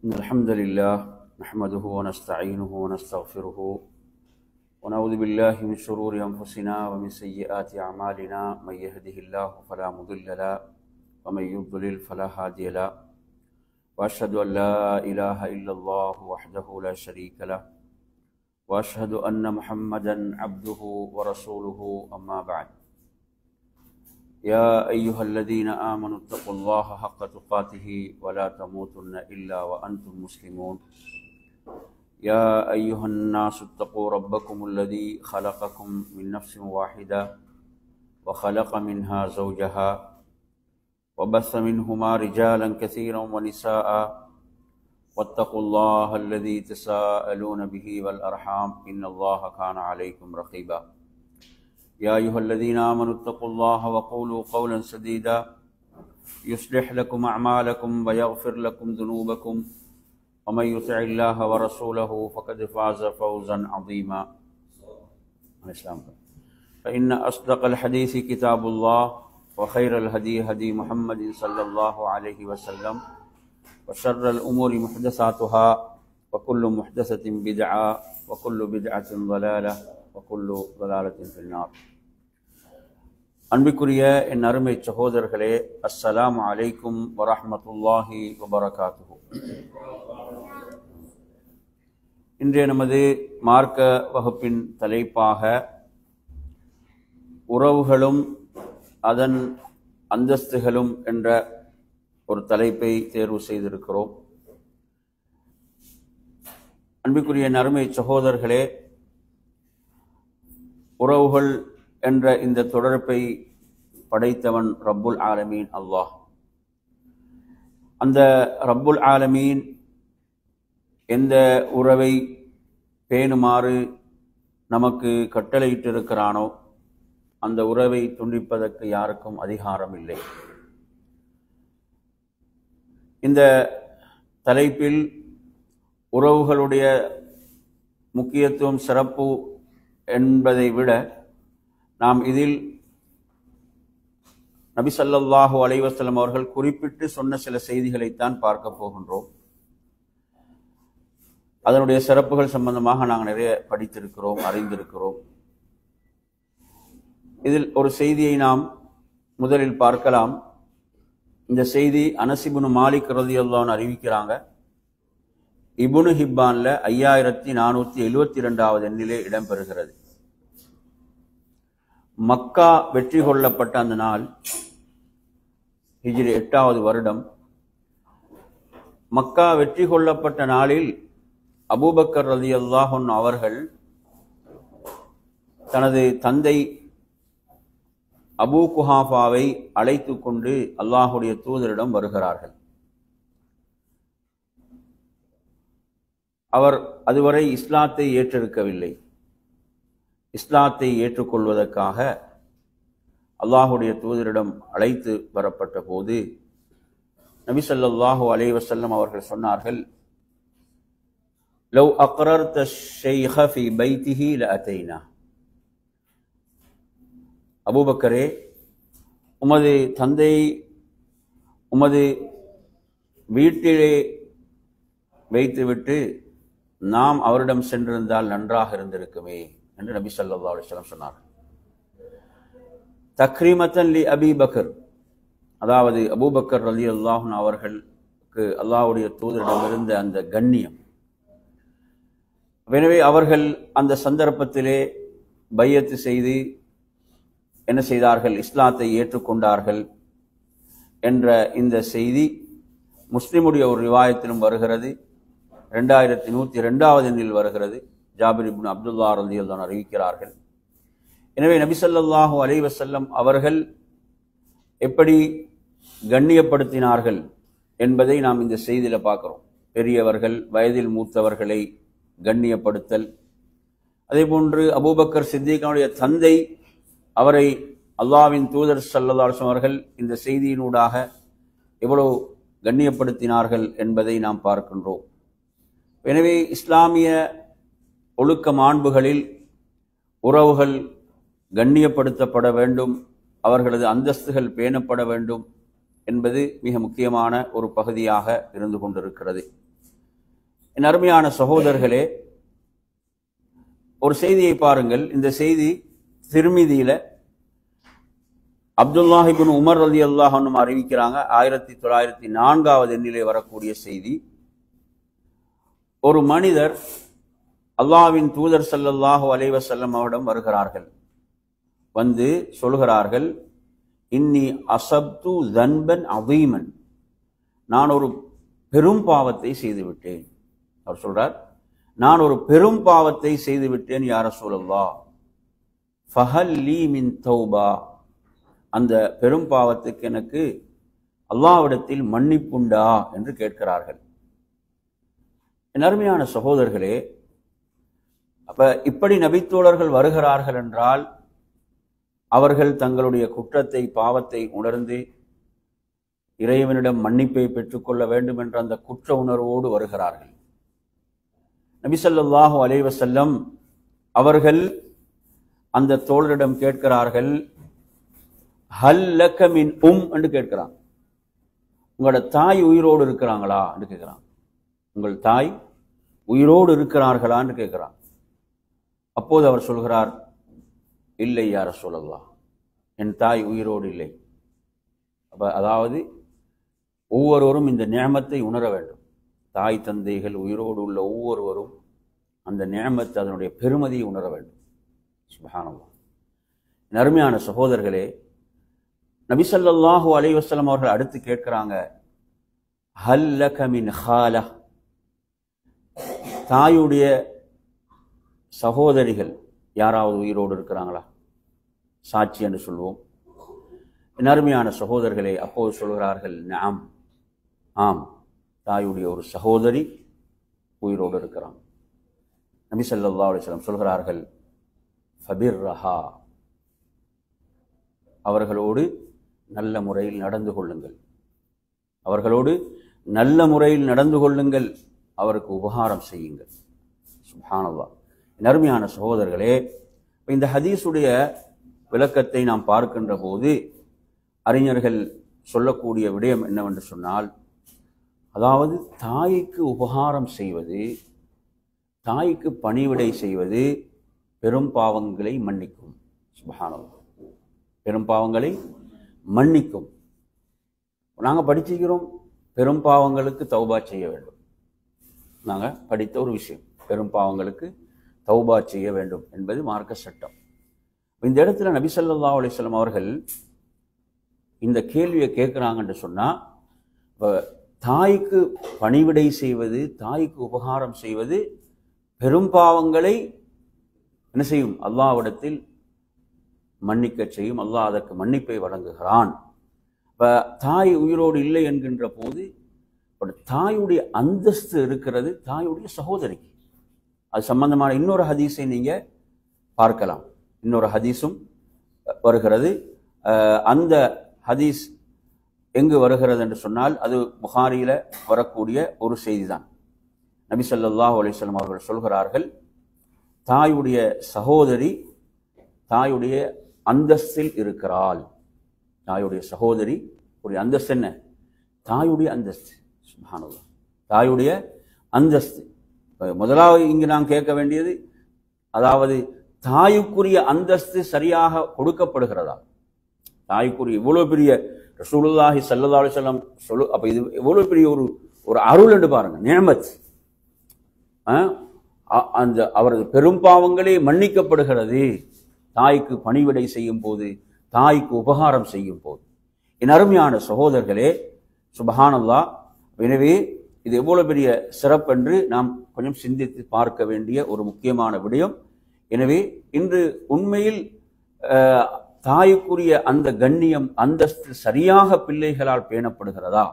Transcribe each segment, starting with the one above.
الحمد لله نحمده ونستعينه ونستغفره ونعوذ بالله من شرور أنفسنا ومن سيئات أعمالنا من يهده الله فلا مضل له ومن يضلل فلا هادي له وأشهد أن لا إله إلا الله وحده لا شريك له وأشهد أن محمدا عبده ورسوله أما بعد يا أيها الذين آمنوا اتقوا الله حق تقاته ولا تموتن إلا وأنتم مسلمون يا أيها الناس اتقوا ربكم الذي خلقكم من نفس واحدة وخلق منها زوجها وبث منهما رجالا كثيرا ونساء واتقوا الله الذي تساءلون به والأرحام إن الله كان عليكم رقيبا يا أيها الذين آمنوا اتقوا الله وقولوا قولا سديدا يصلح لكم أعمالكم ويغفر لكم ذنوبكم ومن يطع الله ورسوله فقد فاز فوزا عظيما فإن أصدق الحديث كتاب الله وخير الهدي هدي محمد صلى الله عليه وسلم وشر الأمور محدثاتها وكل محدثة بدعة وكل بدعة ضلالة وكل ضلالة في النار. அன்பிற்குரிய என் அருமை சகோதரர்களே, அஸ்ஸலாமு அலைக்கும் வரஹ்மத்துல்லாஹி வபரகாத்துஹு. இன்றைய நமது மார்க்க வகுப்பின் தலைப்பாக உறவுகளும் அதன் அந்தஸ்துகளும் என்ற ஒரு தலைப்பை தேர்வு செய்திருக்கிறோம். அன்பிற்குரிய என் அருமை சகோதரர்களே, உறவுகள் என்ற இந்த தொடர்பை படைத்தவன் ரப்புல் ஆலமீன் அல்லாஹ். அந்த ரப்புல் ஆலமீன் எந்த உறவை பேணுமாறு நமக்கு கட்டளையிட்டிருக்கிறானோ அந்த உறவை துண்டிப்பதற்கு யாருக்கும் அதிகாரம் இல்லை. இந்த தலைப்பில் உறவுகளுடைய முக்கியத்துவம் சிறப்பு என்பதை விட நாம் இதில் நபி ஸல்லல்லாஹு அலைஹி வஸல்லம் அவர்கள் குறிப்பிட்டு சொன்ன சில செய்திகளைத்தான் பார்க்க போகின்றோம். அதனுடைய சிறப்புகள் சம்பந்தமாக நாங்கள் நிறைய படித்திருக்கிறோம், அறிந்திருக்கிறோம். இதில் ஒரு செய்தியை நாம் முதலில் பார்க்கலாம். இந்த செய்தி அனஸ் இப்னு மாலிக் ரலியல்லாஹு அன்ஹு அறிவிக்கிறாங்க. இப்னு ஹிப்பான்ல 5472வது எண்ணிலே இடம்பெறுகிறது. மக்கா வெற்றி கொள்ளப்பட்ட அந்த நாள் ஹிஜ்ரி 8வது வருடம். மக்கா வெற்றி கொள்ளப்பட்ட நாளில் அபூபக்கர் ரலியல்லாஹு அன்ஹு அவர்கள் தனது தந்தை அபூ குஹாஃபாவை அழைத்து கொண்டு அல்லாஹுடைய தூதரிடம் வருகிறார்கள். அவர் அதுவரை இஸ்லாத்தை ஏற்றிருக்கவில்லை. இஸ்லாத்தை ஏற்றுக்கொள்வதற்காக அல்லாஹுடைய தூதரிடம் அழைத்து வரப்பட்ட போது நபி ஸல்லல்லாஹு அலைஹி வஸல்லம் அவர்கள் சொன்னார்கள், லவ் அக்ரர்த ஷைஹ ஃபீ பைத்திஹி லஅதைனா. அபூபக்கரே, உமது தந்தை உமது வீட்டிலே வைத்துவிட்டு நாம் அவரிடம் சென்றிருந்தால் நன்றாக இருந்திருக்குமே என்று நபி ஸல்லல்லாஹு அலைஹி வஸல்லம் சொன்னார்கள். தக்ரீமத்தன் லி அபீ பக்கர், அதாவது அபூபக்கர் ரலியல்லாஹு அன்ஹு அவர்களுக்கு அல்லாஹ்வுடைய தூதரிடம் இருந்த அந்த கண்ணியம். எனவே அவர்கள் அந்த சந்தர்ப்பத்திலே பையத்து செய்து என்ன செய்தார்கள்? இஸ்லாத்தை ஏற்றுக்கொண்டார்கள் என்ற இந்த செய்தி முஸ்லிமுடைய ஒரு ரிவாயத்திலும் வருகிறது. 2102வது எண்ணில் வருகிறது. ஜாபிர் இப்னு அப்துல்லாஹ் ரலியல்லாஹு அன்ஹு அறிவிக்கிறார்கள். எனவே நபி ஸல்லல்லாஹு அலைஹி வஸல்லம் அவர்கள் எப்படி கண்ணியப்படுத்தினார்கள் என்பதை நாம் இந்த செய்தியில பார்க்கிறோம். பெரியவர்கள், வயதில் மூத்தவர்களை கண்ணியப்படுத்தல். அதே போன்று அபூபக்கர் சித்திகளுடைய தந்தை, அவரை அல்லாஹ்வின் தூதர் ஸல்லல்லாஹு அலைஹி வஸல்லம் அவர்கள் இந்த செய்தியினூடாக எவ்வளவு கண்ணியப்படுத்தினார்கள் என்பதை நாம் பார்க்கின்றோம். எனவே இஸ்லாமிய ஒழுக்க மாண்புகளில் உறவுகள் கண்ணியப்படுத்தப்பட வேண்டும், அவர்களது அந்தஸ்துகள் பேணப்பட வேண்டும் என்பது மிக முக்கியமான ஒரு பகுதியாக இருந்து கொண்டிருக்கிறது. என் அருமையான சகோதரர்களே, ஒரு செய்தியை பாருங்கள். இந்த செய்தி திர்மிதியில அப்துல்லாஹ் இப்னு உமர் ரலியல்லாஹு அன்ஹு அறிவிக்கிறாங்க. 1904 எண்ணிலே வரக்கூடிய செய்தி. ஒரு மனிதர் அல்லாஹ்வின் தூதர் ஸல்லல்லாஹு அலைஹி வஸல்லம் அவரிடம் வருகிறார்கள். வந்து சொல்கிறார்கள், இன்னி அஸப்து ஸன்பன் அதீமன், நான் ஒரு பெரும் பாவத்தை செய்துவிட்டேன். அவர் சொல்றார், நான் ஒரு பெரும் பாவத்தை செய்துவிட்டேன் யா ரசூலல்லாஹ், ஃபஹல் லீ மின் தௌபா, அந்த பெரும் பாவத்துக்கு எனக்கு அல்லாஹ்விடத்தில் மன்னிப்புண்டா என்று கேட்கிறார்கள். என் அருமையான சகோதரர்களே, அப்ப இப்படி நபித்தோழர்கள் வருகிறார்கள் என்றால் அவர்கள் தங்களுடைய குற்றத்தை பாவத்தை உணர்ந்து இறைவனிடம் மன்னிப்பை பெற்றுக்கொள்ள வேண்டும் என்ற அந்த குற்ற உணர்வோடு வருகிறார்கள். நபி ஸல்லல்லாஹு அலைஹி வஸல்லம் அவர்கள் அந்த தோழரிடம் கேட்கிறார்கள், ஹல் லக மின் என்று கேட்கிறாங்க. உங்களோட தாய் உயிரோடு இருக்கிறாங்களா என்று கேட்கிறாங்க. உங்கள் தாய் உயிரோடு இருக்கிறார்களா என்று கேட்கிறார். அப்போது அவர் சொல்கிறார், இல்லை யா ரசூலல்லாஹ், என் தாய் உயிரோடு இல்லை. அதாவது ஒவ்வொருவரும் இந்த நியமத்தை உணர வேண்டும். தாய் தந்தைகள் உயிரோடு உள்ள ஒவ்வொருவரும் அந்த நியமத்தை, அதனுடைய பெருமதியை உணர வேண்டும். சுப்ஹானல்லாஹ். அருமையான சகோதரர்களே, நபி ஸல்லல்லாஹு அலைஹி வஸல்லம் அவர்கள் அடுத்து கேட்கிறாங்க, ஹல் லக மின் ஹாலா, தாயுடைய சகோதரிகள் யாராவது உயிரோடு இருக்கிறாங்களா? சாட்சி என்று சொல்வோம். அருமையான சகோதரர்களே, அப்போது சொல்கிறார்கள், நாம், ஆம், தாயுடைய ஒரு சகோதரி உயிரோடு இருக்கிறான். நபி ஸல்லல்லாஹு அலைஹி வஸல்லம் சொல்கிறார்கள், ஃபபிர்ரஹா, அவர்களோடு நல்ல முறையில் நடந்து கொள்ளுங்கள், அவர்களோடு நல்ல முறையில் நடந்து கொள்ளுங்கள், அவருக்கு உபகாரம் செய்யுங்கள். சுப்ஹானல்லாஹ். அருமையான சகோதரர்களே, இந்த ஹதீஸுடைய விளக்கத்தை நாம் பார்க்கின்ற போது அறிஞர்கள் சொல்லக்கூடிய விடயம் என்னவென்று சொன்னால், அதாவது தாய்க்கு உபகாரம் செய்வது, தாய்க்கு பணிவிடை செய்வது பெரும் பாவங்களை மன்னிக்கும். சுப்ஹானல்லாஹ். பெரும் பாவங்களை மன்னிக்கும். நாங்கள் படிச்சுக்கிறோம், பெரும் பாவங்களுக்கு தௌபா செய்ய வேண்டும். நாங்கள் படித்த ஒரு விஷயம், பெரும் பாவங்களுக்கு தௌபா செய்ய வேண்டும் என்பது மார்க்க சட்டம். இந்த இடத்துல நபி ஸல்லல்லாஹு அலைஹி வஸல்லம் அவர்கள் இந்த கேள்வியை கேட்குறாங்கன்னு சொன்னால், தாய்க்கு பணிவிடை செய்வது, தாய்க்கு உபகாரம் செய்வது பெரும் பாவங்களை என்ன செய்யும்? அல்லாஹ்விடத்தில் மன்னிக்க செய்யும். அல்லாஹ் அதற்கு மன்னிப்பை வழங்குகிறான். இப்போ தாய் உயிரோடு இல்லை என்கின்ற போது தாயுடைய அந்தஸ்து இருக்கிறது தாயுடைய சகோதரிக்கு. அது சம்பந்தமான இன்னொரு ஹதீஸை நீங்க பார்க்கலாம். இன்னொரு ஹதீஸும் வருகிறது. அந்த ஹதீஸ் எங்கு வருகிறது என்று சொன்னால், அது புகாரியில வரக்கூடிய ஒரு செய்தி தான். நபி ஸல்லல்லாஹு அலைஹி வஸல்லம் அவர்கள் சொல்கிறார்கள், தாயுடைய சகோதரி தாயுடைய அந்தஸ்தில் இருக்கிறாள். தாயுடைய சகோதரி ஒரு அந்தஸ்து. என்ன? தாயுடைய அந்தஸ்து. சுப்ஹானல்லாஹ். தாயுடைய அந்தஸ்து. முதலாவது இங்கு நாம் கேட்க வேண்டியது, அதாவது தாயுக்குரிய அந்தஸ்து சரியாக கொடுக்கப்படுகிறதா? தாய்க்குரிய இவ்வளவு பெரிய ரசூலுல்லாஹி ஸல்லல்லாஹு அலைஹி வஸல்லம் அப்ப இது எவ்வளவு பெரிய ஒரு அருள் என்று பாருங்க, நிஅமத். அந்த அவரது பெரும் பாவங்களே மன்னிக்கப்படுகிறது தாய்க்கு பணிவிடை செய்யும் போது, தாய்க்கு உபகாரம் செய்யும் போது. என் அருமையான சகோதரர்களே, சுப்ஹானல்லாஹ். எனவே இது எவ்வளவு பெரிய சிறப்பென்று நாம் கொஞ்சம் சிந்தித்து பார்க்க வேண்டிய ஒரு முக்கியமான விடயம். எனவே இன்று உண்மையில் தாய்க்குரிய அந்த கண்ணியம் அந்தஸ்து சரியாக பிள்ளைகளால் பேணப்படுகிறதா,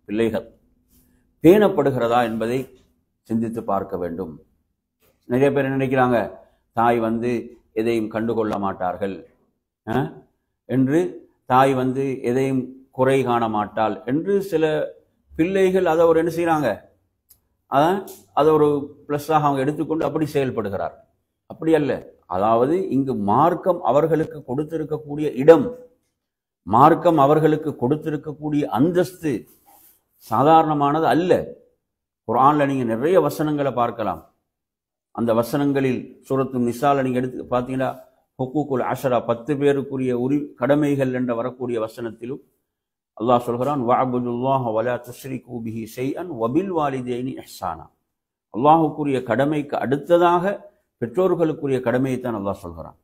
பிள்ளைகள் பேணப்படுகிறதா என்பதை சிந்தித்து பார்க்க வேண்டும். நிறைய பேர் நினைக்கிறாங்க, தாய் எதையும் கண்டுகொள்ள மாட்டார்கள் என்று, தாய் எதையும் குறை காண மாட்டாள் என்று சில பிள்ளைகள் அதை ஒரு என்ன செய்யறாங்க, அதை ஒரு பிளஸ்ஸாக அவங்க எடுத்துக்கொண்டு அப்படி செயல்படுகிறார். அப்படி அல்ல. அதாவது இங்கு மார்க்கம் அவர்களுக்கு கொடுத்திருக்கக்கூடிய இடம், மார்க்கம் அவர்களுக்கு கொடுத்திருக்கக்கூடிய அந்தஸ்து சாதாரணமானது அல்ல. குர்ஆன்ல நீங்க நிறைய வசனங்களை பார்க்கலாம். அந்த வசனங்களில் சூரத்து நிசால நீங்க எடுத்து பார்த்தீங்கன்னா ஹுக்கூக்குல் அஷரா 10 பேருக்குரிய கடமைகள் என்ற வரக்கூடிய வசனத்திலும் அல்லாஹ் சொல்கிறான் வஅபுதுல்லாஹ வலா துஷ்ரிகு பிஹி ஷைஅன் வபில் வாலிதைனி இஹ்சானா. அல்லாஹ்வுக்குரிய கடமைக்கு அடுத்ததாக பெற்றோர்களுக்குரிய கடமையை தான் அல்லாஹ் சொல்கிறான்.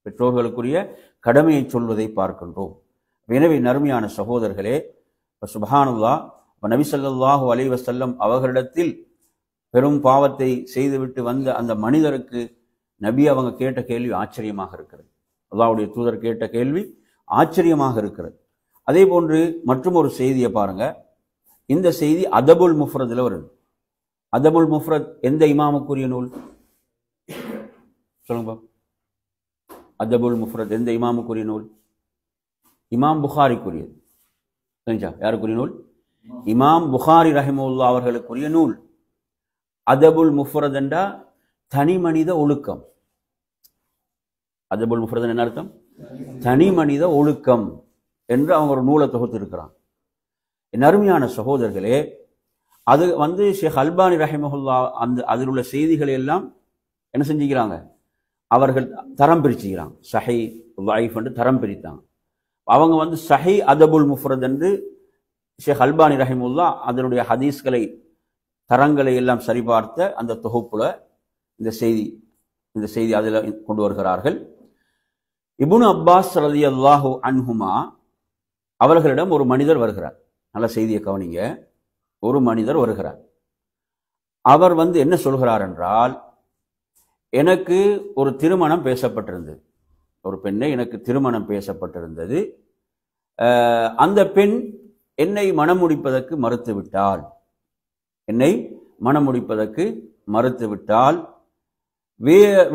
பெற்றோர்களுக்குரிய கடமையை சொல்வதை பார்க்கின்றோம். எனவே நறுமையான சகோதரர்களே, சுப்ஹானல்லாஹ், நபி ஸல்லல்லாஹு அலைஹி வஸல்லம் அவர்களிடத்தில் பெரும் பாவத்தை செய்துவிட்டு வந்த அந்த மனிதருக்கு நபி அவங்க கேட்ட கேள்வி ஆச்சரியமாக இருக்கிறது. அல்லாஹ்வுடைய தூதர் கேட்ட கேள்வி ஆச்சரியமாக இருக்கிறது. அதே போன்று மற்றும் ஒரு செய்தியை பாருங்க. இந்த செய்தி அதபுல் முஃப்ரத்ல வருது. அதபுல் முஃப்ரத் எந்த இமாமுக்குரிய நூல் சொல்லுங்க? அதபுல் முஃப்ரத் எந்த இமாமுக்குரிய நூல்? இமாம் புகாரிக்குரியது. தெரிஞ்சா யாருக்குரிய நூல்? இமாம் புகாரி ரஹிமஹுல்லாஹ் அவர்களுக்குரிய நூல். அதபுல் முஃப்ரத் என்றா தனி மனித ஒழுக்கம். அதபுல் முஃப்ரத் என்ன அர்த்தம்? தனி மனித ஒழுக்கம் என்று அவங்க ஒரு நூலை தொகுத்து இருக்கிறான். என் அருமையான சகோதரர்களே, அது ஷேக் அல்பானி ரஹிமஹுல்லாஹ் அதில் உள்ள செய்திகளை எல்லாம் என்ன செஞ்சுக்கிறாங்க? அவர்கள் தரம் பிரிச்சுக்கிறாங்க. சஹி லைஃப் என்று தரம் பிரித்தாங்க. அவங்க சஹி அதபுல் முஃப்ரத் என்று ஷேக் அல்பானி ரஹிமஹுல்லாஹ் அதனுடைய ஹதீஸ்களை தரங்களை எல்லாம் சரிபார்த்த அந்த தொகுப்புல இந்த செய்தி அதில் கொண்டு வருகிறார்கள். இப்னு அப்பாஸ் ரலியல்லாஹு அன்ஹுமா அவர்களிடம் ஒரு மனிதர் வருகிறார். நல்ல செய்தியை கவனிங்க. ஒரு மனிதர் வருகிறார். அவர் என்ன சொல்கிறார் என்றால், எனக்கு ஒரு திருமணம் பேசப்பட்டிருந்தது. ஒரு பெண்ணை எனக்கு திருமணம் பேசப்பட்டிருந்தது. அந்த பெண் என்னை மணமுடிப்பதற்கு மறுத்துவிட்டாள்.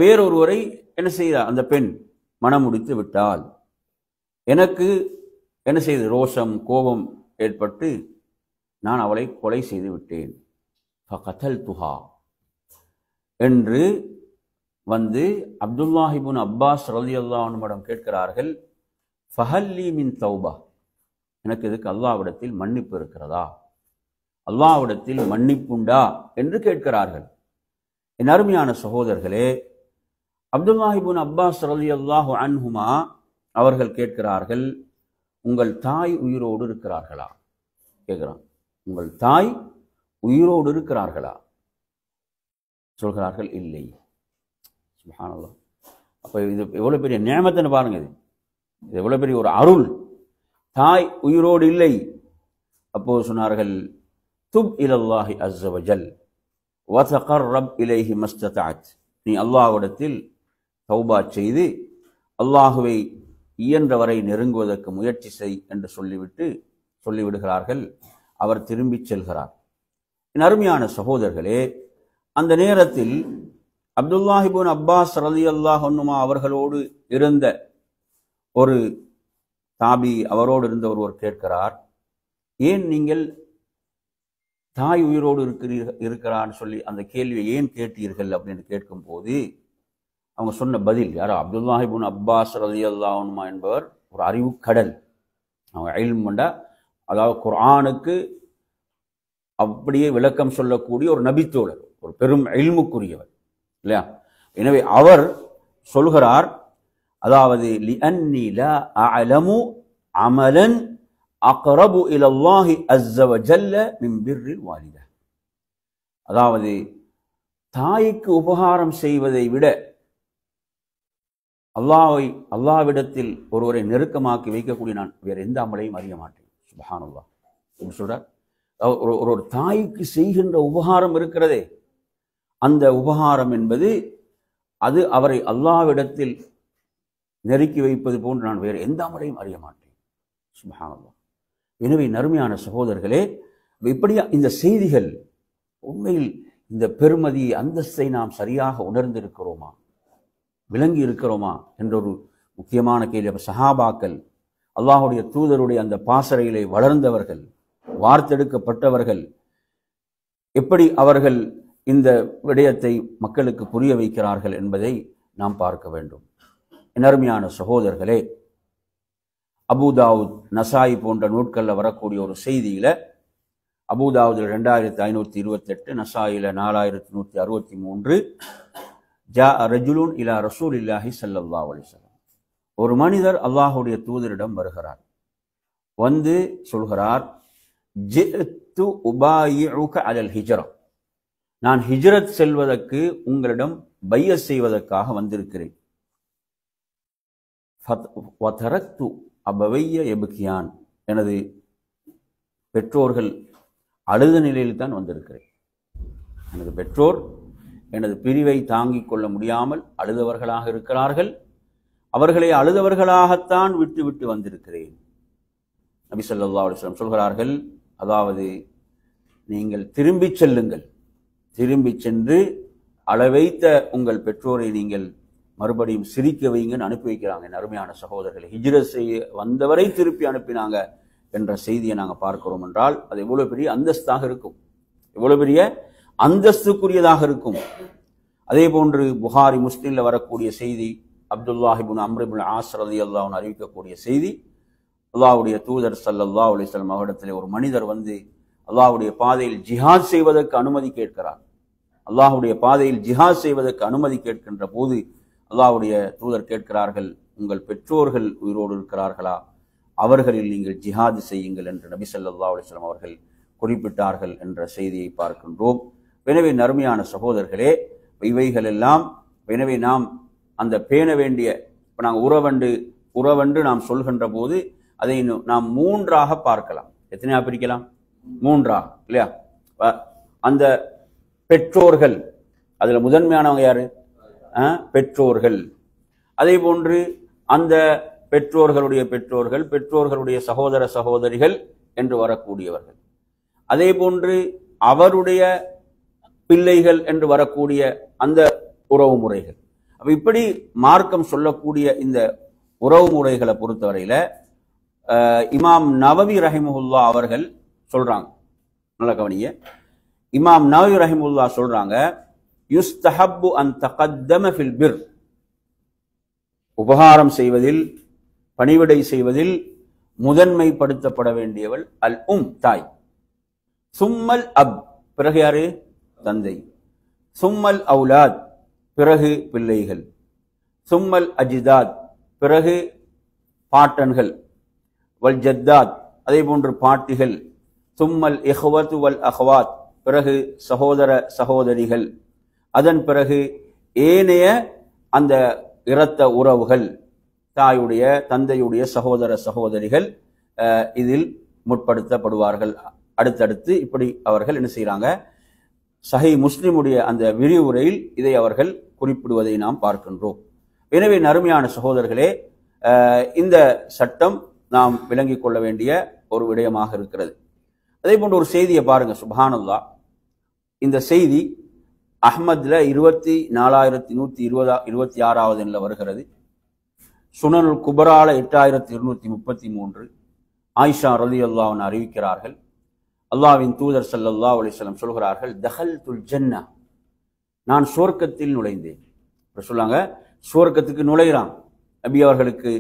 வேறொருவரை என்ன செய்தார்? அந்த பெண் மணமுடித்து விட்டாள். எனக்கு என்ன செய்து? ரோஷம், கோபம் ஏற்பட்டு நான் அவளை கொலை செய்து விட்டேன். ஃபகதல்துஹா என்று அப்துல்லாஹ் இப்னு அப்பாஸ் ரலியல்லாஹு அன்ஹுவிடம் கேட்கிறார்கள். ஃபஹல்லி மின் தௌபா, எனக்கு இதுக்கு அல்லாஹ்விடத்தில் மன்னிப்பு இருக்கிறதா? அல்லாஹ்விடத்தில் மன்னிப்புண்டா என்று கேட்கிறார்கள். என் அருமையான சகோதரர்களே, அப்துல்லாஹ் இப்னு அப்பாஸ் ரலியல்லாஹு அன்ஹுமா அவர்கள் கேட்கிறார்கள், உங்கள் தாய் உயிரோடு இருக்கிறார்களா? கேட்கிறான். உங்கள் தாய் உயிரோடு இருக்கிறார்களா? சொல்கிறார்கள், இல்லை. சுப்ஹானல்லாஹ். அப்ப இது எவ்வளவு பெரிய நியமத்துன்னு பாருங்க. இது எவ்வளவு பெரிய ஒரு அருள். தாய் உயிரோடு இல்லை. அப்போ சொன்னார்கள், துப் இலல்லாஹி அஸ்ஸ வஜல் வ தகர்ரப் இலைஹி மஸ்ததஅத். நீ அல்லாஹ்விடத்தில் தௌபா செய்து அல்லாஹுவை இயன்றவரை நெருங்குவதற்கு முயற்சி செய் என்று சொல்லிவிடுகிறார்கள். அவர் திரும்பிச் செல்கிறார். என் அருமையான சகோதரர்களே, அந்த நேரத்தில் அப்துல்லாஹ் இப்னு அப்பாஸ் ரலியல்லாஹு அன்ஹுமா அவர்களோடு இருந்த ஒரு தாபி, அவரோடு இருந்த ஒருவர் கேட்கிறார், ஏன் நீங்கள் தாய் உயிரோடு இருக்கிறான்னு சொல்லி அந்த கேள்வியை ஏன் கேட்டீர்கள் அப்படின்னு கேட்கும் போது அவங்க சொன்ன பதில், யாரோ அப்துல்லாஹ் இப்னு அப்பாஸ் ரலியல்லாஹு அன்ஹுமா என்பவர் ஒரு அறிவு கடல். அவங்க இல்ம் கொண்டா, அதாவது குர்ஆனுக்கு அப்படியே விளக்கம் சொல்லக்கூடிய ஒரு நபித்தோழர், ஒரு பெரும் இல்முக்குரியவர் இல்லையா? எனவே அவர் சொல்கிறார், அதாவது லிஅன்னி லா அஅலமு அமலன் அக்ரபு இலல்லாஹி அஸ்ஸ வஜல்ல மின் பிர்ரில் வாலிதா. அதாவது தாய்க்கு உபகாரம் செய்வதை விட அல்லாஹ்விடத்தில் ஒருவரை நெருக்கமாக்கி வைக்கக்கூடிய நான் வேற எந்த அமலையும் அறிய மாட்டேன். சுப்ஹானல்லாஹ். சொல்றார், ஒரு தாய்க்கு செய்கின்ற உபகாரம் இருக்கிறதே, அந்த உபகாரம் என்பது அது அவரை அல்லாஹ்விடத்தில் நெருக்கி வைப்பது போன்று நான் வேறு எந்த அமலையும் அறிய மாட்டேன். சுப்ஹானல்லாஹ். எனவே நறுமையான சகோதரர்களே, இப்படியா இந்த செய்திகள் உண்மையில் இந்த பெருமதி அந்தஸ்தை நாம் சரியாக உணர்ந்திருக்கிறோமா, விளங்கி இருக்கிறோமா என்ற ஒரு முக்கியமான கேள்வி. சஹாபாக்கள், அல்லாஹுடைய தூதருடைய அந்த பாசறையிலே வளர்ந்தவர்கள், வார்த்தெடுக்கப்பட்டவர்கள், எப்படி அவர்கள் இந்த விடயத்தை மக்களுக்கு புரிய வைக்கிறார்கள் என்பதை நாம் பார்க்க வேண்டும். அருமையான சகோதரர்களே, அபூதாவுத், நசாயி போன்ற நூட்களில் வரக்கூடிய ஒரு செய்தியில அபூதாவுதில் 2528, நசாயில 4163. ஜா ரஜுலுன் இலா ரசூலில்லாஹி ஸல்லல்லாஹு அலைஹி வஸல்லம், ஒரு மனிதர் அல்லாஹ்வுடைய தூதரிடம் வருகிறார். வந்து சொல்கிறார், ஜிஅத்து உபாயிஉக அலல் ஹிஜ்ரா, நான் ஹிஜ்ரத் செல்வதற்கு உங்களிடம் பைஅத் செய்வதற்காக வந்திருக்கிறேன். வதரக்து அபவைய யப்கியான், எனது பெற்றோர்கள் அழுத நிலையில் தான் வந்திருக்கிறேன். எனது பெற்றோர் எனது பிரிவை தாங்கிக் கொள்ள முடியாமல் அழுதவர்களாக இருக்கிறார்கள். அவர்களை அழுதவர்களாகத்தான் விட்டு விட்டு வந்திருக்கிறேன். நபி ஸல்லல்லாஹு அலைஹி வஸல்லம் சொல்கிறார்கள், அதாவது நீங்கள் திரும்பி செல்லுங்கள், திரும்பி சென்று அளவைத்த உங்கள் பெற்றோரை நீங்கள் மறுபடியும் சிரிக்க வைங்கன்னு அனுப்பி வைக்கிறாங்க. என் அருமையான சகோதரர்களை, ஹிஜ்ரத் செய்ய வந்தவரை திருப்பி அனுப்பினாங்க என்ற செய்தியை நாங்கள் பார்க்கிறோம் என்றால் அது எவ்வளவு பெரிய அந்தஸ்தாக இருக்கும், எவ்வளவு பெரிய அந்தஸ்துக்குரியதாக இருக்கும். அதே போன்று புகாரி முஸ்லிம்ல வரக்கூடிய செய்தி, அப்துல்லாஹ் இப்னு அம்ர் இப்னு ஆஸ் ரலியல்லாஹு அன்ஹு அறிவிக்கக்கூடிய செய்தி, அல்லாஹ்வுடைய தூதர் ஸல்லல்லாஹு அலைஹி வஸல்லம் அவரிடத்திலே ஒரு மனிதர் வந்து அல்லாஹ்வுடைய பாதையில் ஜிஹாத் செய்வதற்கு அனுமதி கேட்கிறார். அல்லாஹ்வுடைய பாதையில் ஜிஹாத் செய்வதற்கு அனுமதி கேட்கின்ற போது அல்லாஹ்வுடைய தூதர் கேட்கிறார்கள், உங்கள் பெற்றோர்கள் உயிரோடு இருக்கிறார்களா, அவர்களில் நீங்கள் ஜிஹாது செய்யுங்கள் என்று நபி ஸல்லல்லாஹு அலைஹி வஸல்லம் அவர்கள் குறிப்பிட்டார்கள் என்ற செய்தியை பார்க்கின்றோம். எனவே நறுமையான சகோதரர்களே, இவைகள் எல்லாம், எனவே நாம் அந்த பேண வேண்டிய, இப்போ நாங்கள் உறவென்று நாம் சொல்கின்ற போது அதை நாம் மூன்றாக பார்க்கலாம். எத்தனையா பிரிக்கலாம்? மூன்றாக, இல்லையா? அந்த பெற்றோர்கள், அதுல முதன்மையானவங்க யாரு? பெற்றோர்கள். அதே போன்று அந்த பெற்றோர்களுடைய பெற்றோர்கள், பெற்றோர்களுடைய சகோதர சகோதரிகள் என்று வரக்கூடியவர்கள். அதே போன்று அவருடைய பிள்ளைகள் என்று வரக்கூடிய அந்த உறவு முறைகள். அப்ப இப்படி மார்க்கம் சொல்லக்கூடிய இந்த உறவு முறைகளை பொறுத்தவரையில இமாம் நவவி ரஹிமஹுல்லா அவர்கள் சொல்றாங்க, நல்ல கவனிங்க, இமாம் நவவி ரஹிமஹுல்லா சொல்றாங்க, யுஸ்தஹப்பு அன் தகத்தம ஃபில் பிர், உபகாரம் செய்வதில், பணிவிடை செய்வதில் முதன்மைப்படுத்தப்பட வேண்டியவள் அல் தாய். சும்மல் அப், பிறகு யாரு? தந்தை. சும்மல் அவுலாத், பிறகு பிள்ளைகள். சும்மல் அஜிதாத், பிறகு பாட்டன்கள். வல் ஜத்தாத், அதே போன்று பாட்டிகள். சும்மல் இஹ்வத்து வல் அஹ்வாத், பிறகு சகோதர சகோதரிகள். அதன் பிறகு ஏனைய அந்த இரத்த உறவுகள், தாயுடைய தந்தையுடைய சகோதர சகோதரிகள் இதில் முற்படுத்தப்படுவார்கள். அடுத்தடுத்து இப்படி அவர்கள் என்ன செய்யறாங்க, சஹீஹ் முஸ்லிமுடைய அந்த விரிவுரையில் இதை அவர்கள் குறிப்பிடுவதை நாம் பார்க்கின்றோம். எனவே நறுமையான சகோதரர்களே, இந்த சட்டம் நாம் விளங்கிக் கொள்ள வேண்டிய ஒரு விடயமாக இருக்கிறது. அதே போன்ற ஒரு செய்தியை பாருங்க, சுப்ஹானல்லாஹ். இந்த செய்தி அஹ்மத்ல 24,126வது எண்ணில் வருகிறது. சுனனுல் குபரால 8233. ஆயிஷா ரலியல்லாஹு அன்ஹா அறிவிக்கிறார்கள், அல்லாஹ்வின் தூதர் ஸல்லல்லாஹு அலைஹி வஸல்லம் சொல்கிறார்கள், தஹல்துல் ஜன்னah, நான் சுவர்க்கத்தில் நுழைந்தேன். சொல்லாங்க, சுவர்க்கத்துக்கு நுழைகிறான். நபி அவர்களுக்கு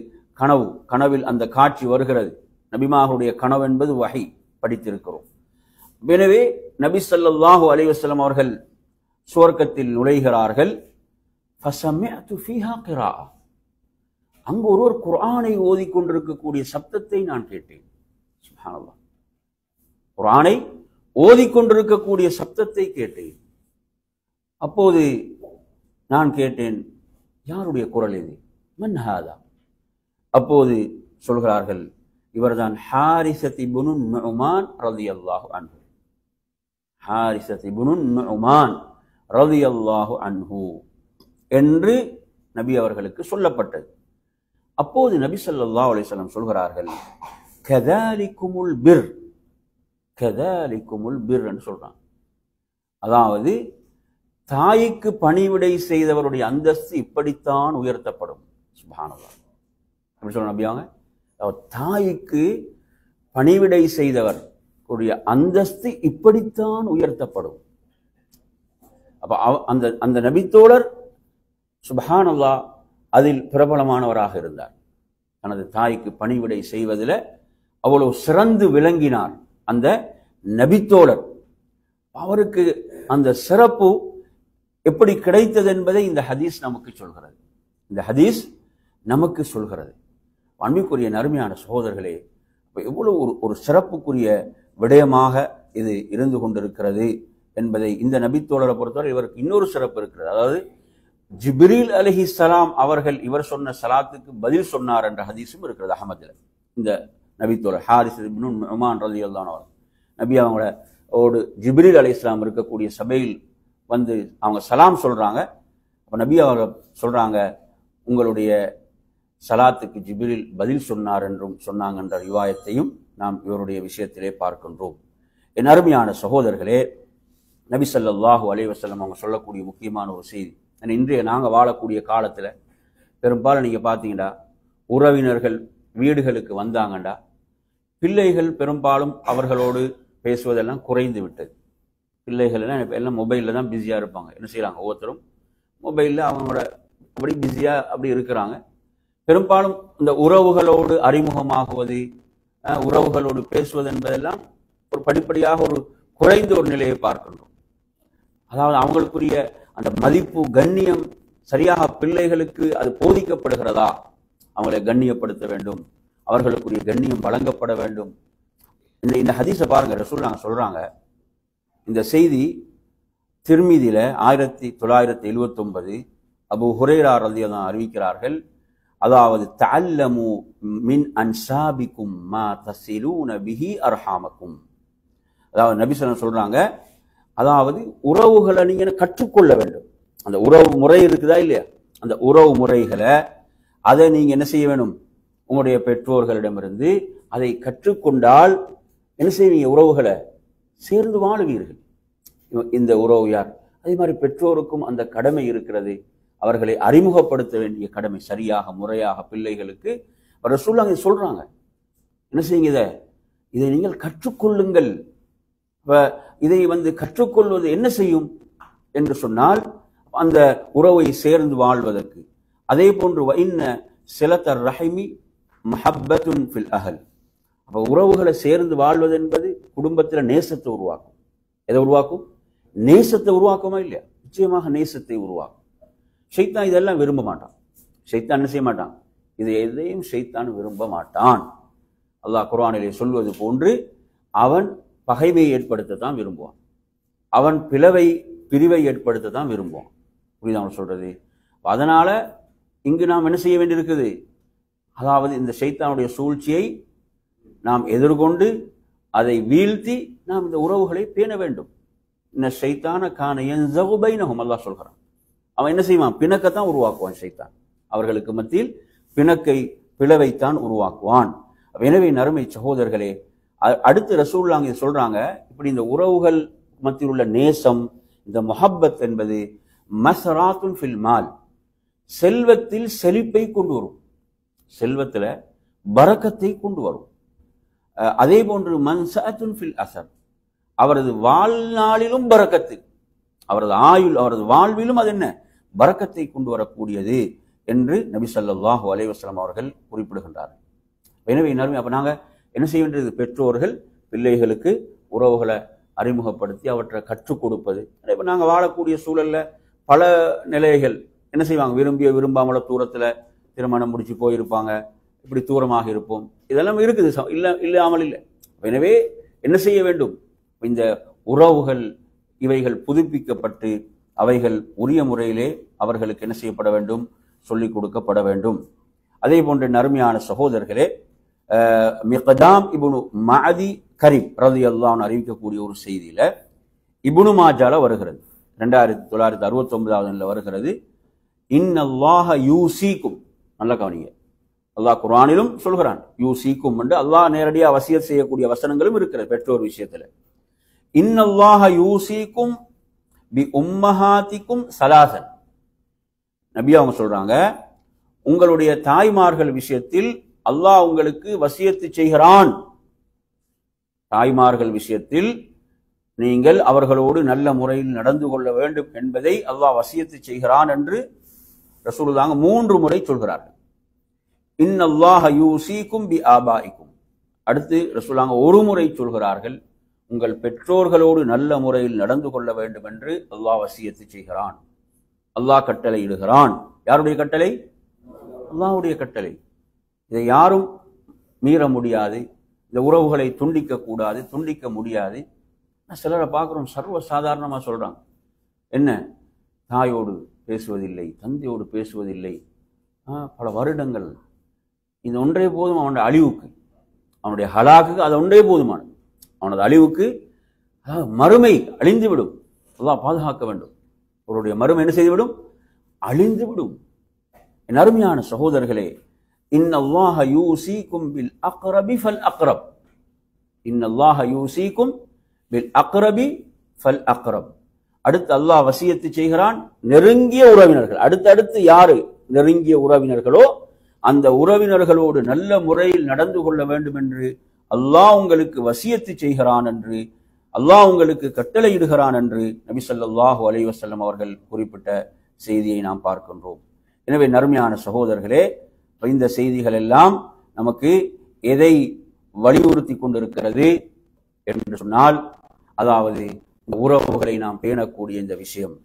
கனவில் அந்த காட்சி வருகிறது. நபிமார்களுடைய கனவு என்பது வஹி, படித்திருக்கிறோம். எனவே நபி ஸல்லல்லாஹு அலைஹி வஸல்லம் அவர்கள் சுவர்க்கத்தில் நுழைகிறார்கள். ஃபஸமிஅது ஃபீஹா கிராஅ, அங்கு ஒருவர் குர்ஆனை ஓதிக்கொண்டிருக்கக்கூடிய சப்தத்தை நான் கேட்டேன். சுப்ஹானல்லாஹ், குர்ஆனை ஓதிக்கொண்டிருக்கக்கூடிய சப்தத்தை கேட்டேன். அப்போது நான் கேட்டேன், யாருடைய குரல் இது? மன் ஹாதா? அப்போது சொல்கிறார்கள், இவர்தான் ஹாரிஸத் இப்னு நுஅமான் ரலியல்லாஹு அன்ஹு. ஹாரிஸத் இப்னு நுஅமான் ரலியல்லாஹு அன்ஹு என்று நபி அவர்களுக்கு சொல்லப்பட்டது. அப்போது நபி ஸல்லல்லாஹு அலைஹி வஸல்லம் சொல்கிறார்கள், கதாலிகுமுல் பிர், கதாலிகுமுல் பிர் என்று சொல்றாங்க. அதாவது தாய்க்கு பணிவிடை செய்தவருடைய அந்தஸ்து இப்படித்தான் உயர்த்தப்படும். சுப்ஹானல்லாஹ், அப்படி சொல்ற நபியாங்க, தாய்க்கு பணிவிடை செய்தவர் உடைய அந்தஸ்து இப்படித்தான் உயர்த்தப்படும். அப்ப அந்த நபித்தோழர் சுப்ஹானல்லாஹ் அதில் பிரபலமானவராக இருந்தார். தனது தாய்க்கு பணிவிடை செய்வதில் அவ்வளவு சிறந்து விளங்கினார். அந்த நபித்தோழர். அவருக்கு அந்த சிறப்பு எப்படி கிடைத்தது என்பதை இந்த ஹதீஸ் நமக்கு சொல்கிறது. இந்த ஹதீஸ் நமக்கு சொல்கிறது. அன்பிற்குரிய நறுமையான சகோதரர்களே, எவ்வளவு ஒரு சிறப்புக்குரிய விடயமாக இது இருந்து கொண்டிருக்கிறது என்பதை இந்த நபித்தோழரை பொறுத்தவரை இவருக்கு இன்னொரு சிறப்பு இருக்கிறது. அதாவது ஜிப்ரீல் அலைஹிஸ்ஸலாம் அவர்கள் இவர் சொன்ன சலாத்துக்கு பதில் சொன்னார் என்ற ஹதீஸும் இருக்கிறது அஹமதுல. இந்த நபித்தோழர் ஹாரிஸ் இப்னு நுமான் ரலியல்லாஹு அன்ஹு நபி அவங்களோடு ஜிப்ரீல் அலைஹிஸ்ஸலாம் இருக்கக்கூடிய சபையில் வந்து அவங்க சலாம் சொல்றாங்க. அப்ப நபி அவங்க சொல்றாங்க, உங்களுடைய சலாத்துக்கு ஜிப்ரீல் பதில் சொன்னார் என்றும் சொன்னாங்க என்ற ரிவாயத்தையும் நாம் இவருடைய விஷயத்திலே பார்க்கின்றோம். என் அருமையான சகோதரர்களே, நபி ஸல்லல்லாஹு அலைஹி வஸல்லம் அவங்க சொல்லக்கூடிய முக்கியமான ஒரு செய்தி. இன்றைய நாங்கள் வாழக்கூடிய காலத்தில் பெரும்பாலும் நீங்கள் பார்த்தீங்கன்னா உறவினர்கள் வீடுகளுக்கு வந்தாங்கண்டா பிள்ளைகள் பெரும்பாலும் அவர்களோடு பேசுவதெல்லாம் குறைந்து விட்டது. பிள்ளைகள் எல்லாம் மொபைலில் தான் பிஸியாக இருப்பாங்க. என்ன செய்கிறாங்க, ஒவ்வொருத்தரும் மொபைலில் அவங்களோட அப்படி பிஸியாக அப்படி இருக்கிறாங்க. பெரும்பாலும் இந்த உறவுகளோடு அறிமுகமாகுவது, உறவுகளோடு பேசுவது என்பதெல்லாம் ஒரு படிப்படியாக ஒரு குறைந்த ஒரு நிலையை பார்க்கின்றோம். அதாவது அவங்களுக்குரிய அந்த மதிப்பு கண்ணியம் சரியாக பிள்ளைகளுக்கு அது போதிக்கப்படுகிறதா? அவங்களை கண்ணியப்படுத்த வேண்டும், அவர்களுக்குரிய கண்ணியம் வழங்கப்பட வேண்டும். இந்த ஹதீஸை பாருங்க, ரசூலுல்லாஹ் சொல்றாங்க. இந்த செய்தி திர்மிதியில 1979 அபூ ஹுரைரா ரலியல்லாஹு அறிவிக்கிறார்கள். அதாவது தஅல்லமு மின் அன்சாபிக்கும் மா தஸிலூன பிஹி அர்ஹாமக்கும். அதாவது நபி ஸல்லல்லாஹு அலைஹி வஸல்லம் சொல்றாங்க, அதாவது உறவுகளை நீங்க கற்றுக்கொள்ள வேண்டும். அந்த உறவு முறை இருக்குதா இல்லையா, அந்த உறவு முறைகளை அதை நீங்க என்ன செய்ய வேணும், உங்களுடைய பெற்றோர்களிடமிருந்து அதை கற்றுக்கொண்டால் என்ன செய்வீங்க, உறவுகளை சேர்ந்து வாழுவீர்கள். இந்த உறவு யார், அதே மாதிரி பெற்றோருக்கும் அந்த கடமை இருக்கிறது. அவர்களை அறிமுகப்படுத்த வேண்டிய கடமை சரியாக முறையாக பிள்ளைகளுக்கு ரசூலுல்லாஹ் சொல்றாங்க. என்ன செய்யுங்க, இதை நீங்கள் கற்றுக்கொள்ளுங்கள். இதை கற்றுக்கொள்வது என்ன செய்யும் என்று சொன்னால் அந்த உறவை சேர்ந்து வாழ்வதற்கு. அதே போன்று இன்ன சிலத்தர் ரஹிமி மஹப்பத்துன் ஃபில் அஹல். அப்ப உறவுகளை சேர்ந்து வாழ்வது என்பது குடும்பத்தில் நேசத்தை உருவாக்கும். எதை உருவாக்கும்? நேசத்தை உருவாக்குமா இல்லையா? நிச்சயமாக நேசத்தை உருவாக்கும். ஷைத்தான் இதெல்லாம் விரும்ப மாட்டான். ஷைத்தான் என்ன செய்ய மாட்டான், இது எதையும் ஷைத்தான் விரும்ப மாட்டான். அல்லாஹ் குர்ஆனிலே சொல்வது போன்று அவன் பகைமையை ஏற்படுத்தத்தான் விரும்புவான், அவன் பிரிவை ஏற்படுத்தத்தான் விரும்புவான். புரியுதா அவன் சொல்றது? அதனால இங்கு நாம் என்ன செய்ய வேண்டியிருக்குது, அதாவது இந்த ஷைத்தானுடைய சூழ்ச்சியை நாம் எதிர்கொண்டு அதை வீழ்த்தி நாம் இந்த உறவுகளை பேண வேண்டும். இந்த ஷைத்தான கான யன்ஸகு பைனஹும் அல்லாஹ் சொல்கிறான். அவன் என்ன செய்வான், பிணக்கத்தான் உருவாக்குவான். ஷைத்தான் அவர்களுக்கு மத்தியில் பிளவைத்தான் உருவாக்குவான். எனவே நறுமை சகோதரர்களே, அடுத்து ரசூலுல்லாஹ் சொல்றாங்க, இப்படி இந்த உறவுகள் மத்தியில் உள்ள நேசம், இந்த முஹப்பத் என்பது மஸராத்துன் ஃபில் மால், செல்வத்தில் செழிப்பை கொண்டு வரும், செல்வத்துல பரக்கத்தை கொண்டு வரும். அதே போன்று மன்சஅத்துன் ஃபில் அஸர், அவரது வாழ்நாளிலும் பரக்கத்து, அவரது அவரது வாழ்விலும் அது என்ன பரக்கத்தை கொண்டு வரக்கூடியது என்று நபி ஸல்லல்லாஹு அலைஹி வஸல்லம் அவர்கள் குறிப்பிடுகின்றார்கள். எனவே அப்ப நாங்க என்ன செய்ய வேண்டியது, பெற்றோர்கள் பிள்ளைகளுக்கு உறவுகளை அறிமுகப்படுத்தி அவற்றை கற்றுக் கொடுப்பது. இப்ப நாங்க வாழக்கூடிய சூழல்ல பல நிலைகள் என்ன செய்வாங்க, விரும்பாமல தூரத்துல திருமணம் முடிச்சு போயிருப்பாங்க, இப்படி தூரமாக இருப்போம், இதெல்லாம் இருக்குது, இல்லாமல் இல்லை. எனவே என்ன செய்ய வேண்டும், இந்த உறவுகள் இவைகள் புதுப்பிக்கப்பட்டு அவைகள் உரிய முறையிலே அவர்களுக்கு என்ன செய்யப்பட வேண்டும், சொல்லிக் கொடுக்கப்பட வேண்டும். அதே போன்ற நறுமையான சகோதரர்களே, மிக்தாம் இப்னு மஅதி கரீப் ரலியல்லாஹு அன்ஹு அறிவிக்கக்கூடிய ஒரு செய்தியில இப்னு மாஜால வருகிறது, 2969 வருகிறது. இன்னல்லாஹ யூசிக்கும், நல்ல கவனிங்க, அல்லாஹ் குர்ஆனிலும் சொல்கிறான் யூசிக்கும் என்று. அல்லாஹ் நேரடியாக வசியத் செய்யக்கூடிய வசனங்களும் இருக்கிறது பெற்றோர் விஷயத்துல. இன்னல்லாஹ யூசிக்கும் பி உம்மஹாத்திக்கும் ஸலாஸன். நபி அவங்க சொல்றாங்க, உங்களுடைய தாய்மார்கள் விஷயத்தில் அல்லாஹ் உங்களுக்கு வசியத்து செய்கிறான். தாய்மார்கள் விஷயத்தில் நீங்கள் அவர்களோடு நல்ல முறையில் நடந்து கொள்ள வேண்டும் என்பதை அல்லாஹ் வசியத்து செய்கிறான் என்று ரசூலுல்லாஹ் 3 முறை சொல்கிறார்கள். இன்னல்லாஹ யூசிக்கும் பி ஆபாயிக்கும். அடுத்து ரசூலுல்லாஹ் 1 முறை சொல்கிறார்கள், உங்கள் பெற்றோர்களோடு நல்ல முறையில் நடந்து கொள்ள வேண்டும் என்று அல்லாஹ் வசியத்து செய்கிறான். அல்லாஹ் கட்டளை இடுகிறான். யாருடைய கட்டளை? அல்லாஹ்வுடைய கட்டளை. இதை யாரும் மீற முடியாது. இந்த உறவுகளை துண்டிக்க கூடாது, துண்டிக்க முடியாது. சிலரை பார்க்குறோம், சர்வ சாதாரணமாக சொல்றாங்க, என்ன தாயோடு பேசுவதில்லை, தந்தையோடு பேசுவதில்லை, பல வருடங்கள். இந்த ஒன்றே போதும் அவனுடைய அழிவுக்கு, அவனுடைய ஹலாக்குக்கு. அது ஒன்றே போதுமானது அவனது அழிவுக்கு. மறுமை அழிந்துவிடும். அல்லாஹ் பாதுகாக்க வேண்டும். அவருடைய மறுமை என்ன செய்துவிடும்? அழிந்துவிடும். என் அருமையான சகோதரர்களே, இன்னல்லாஹ யூஸீக்கும் பில் அக்ரபி ஃபல் அக்ரப். இன்னல்லாஹ யூஸீக்கும் பில் அக்ரபி ஃபல் அக்ரப். அடுத்து அல்லாஹ் வசியத்து செய்கிறான், நெருங்கிய உறவினர்கள். அடுத்தடுத்து யாரு நெருங்கிய உறவினர்களோ அந்த உறவினர்களோடு நல்ல முறையில் நடந்து கொள்ள வேண்டும் என்று அல்லாஹ் உங்களுக்கு வசியத்து செய்கிறான் என்று, அல்லாஹ் உங்களுக்கு கட்டளையிடுகிறான் என்று நபி ஸல்லல்லாஹு அலைஹி வஸல்லம் அவர்கள் குறிப்பிட்ட செய்தியை நாம் பார்க்கின்றோம். எனவே நறுமையான சகோதரர்களே, இந்த செய்திகள் எல்லாம் நமக்கு எதை வலியுறுத்தி கொண்டிருக்கிறது என்று சொன்னால், அதாவது இந்த உறவுகளை நாம் பேணக்கூடிய இந்த விஷயம்.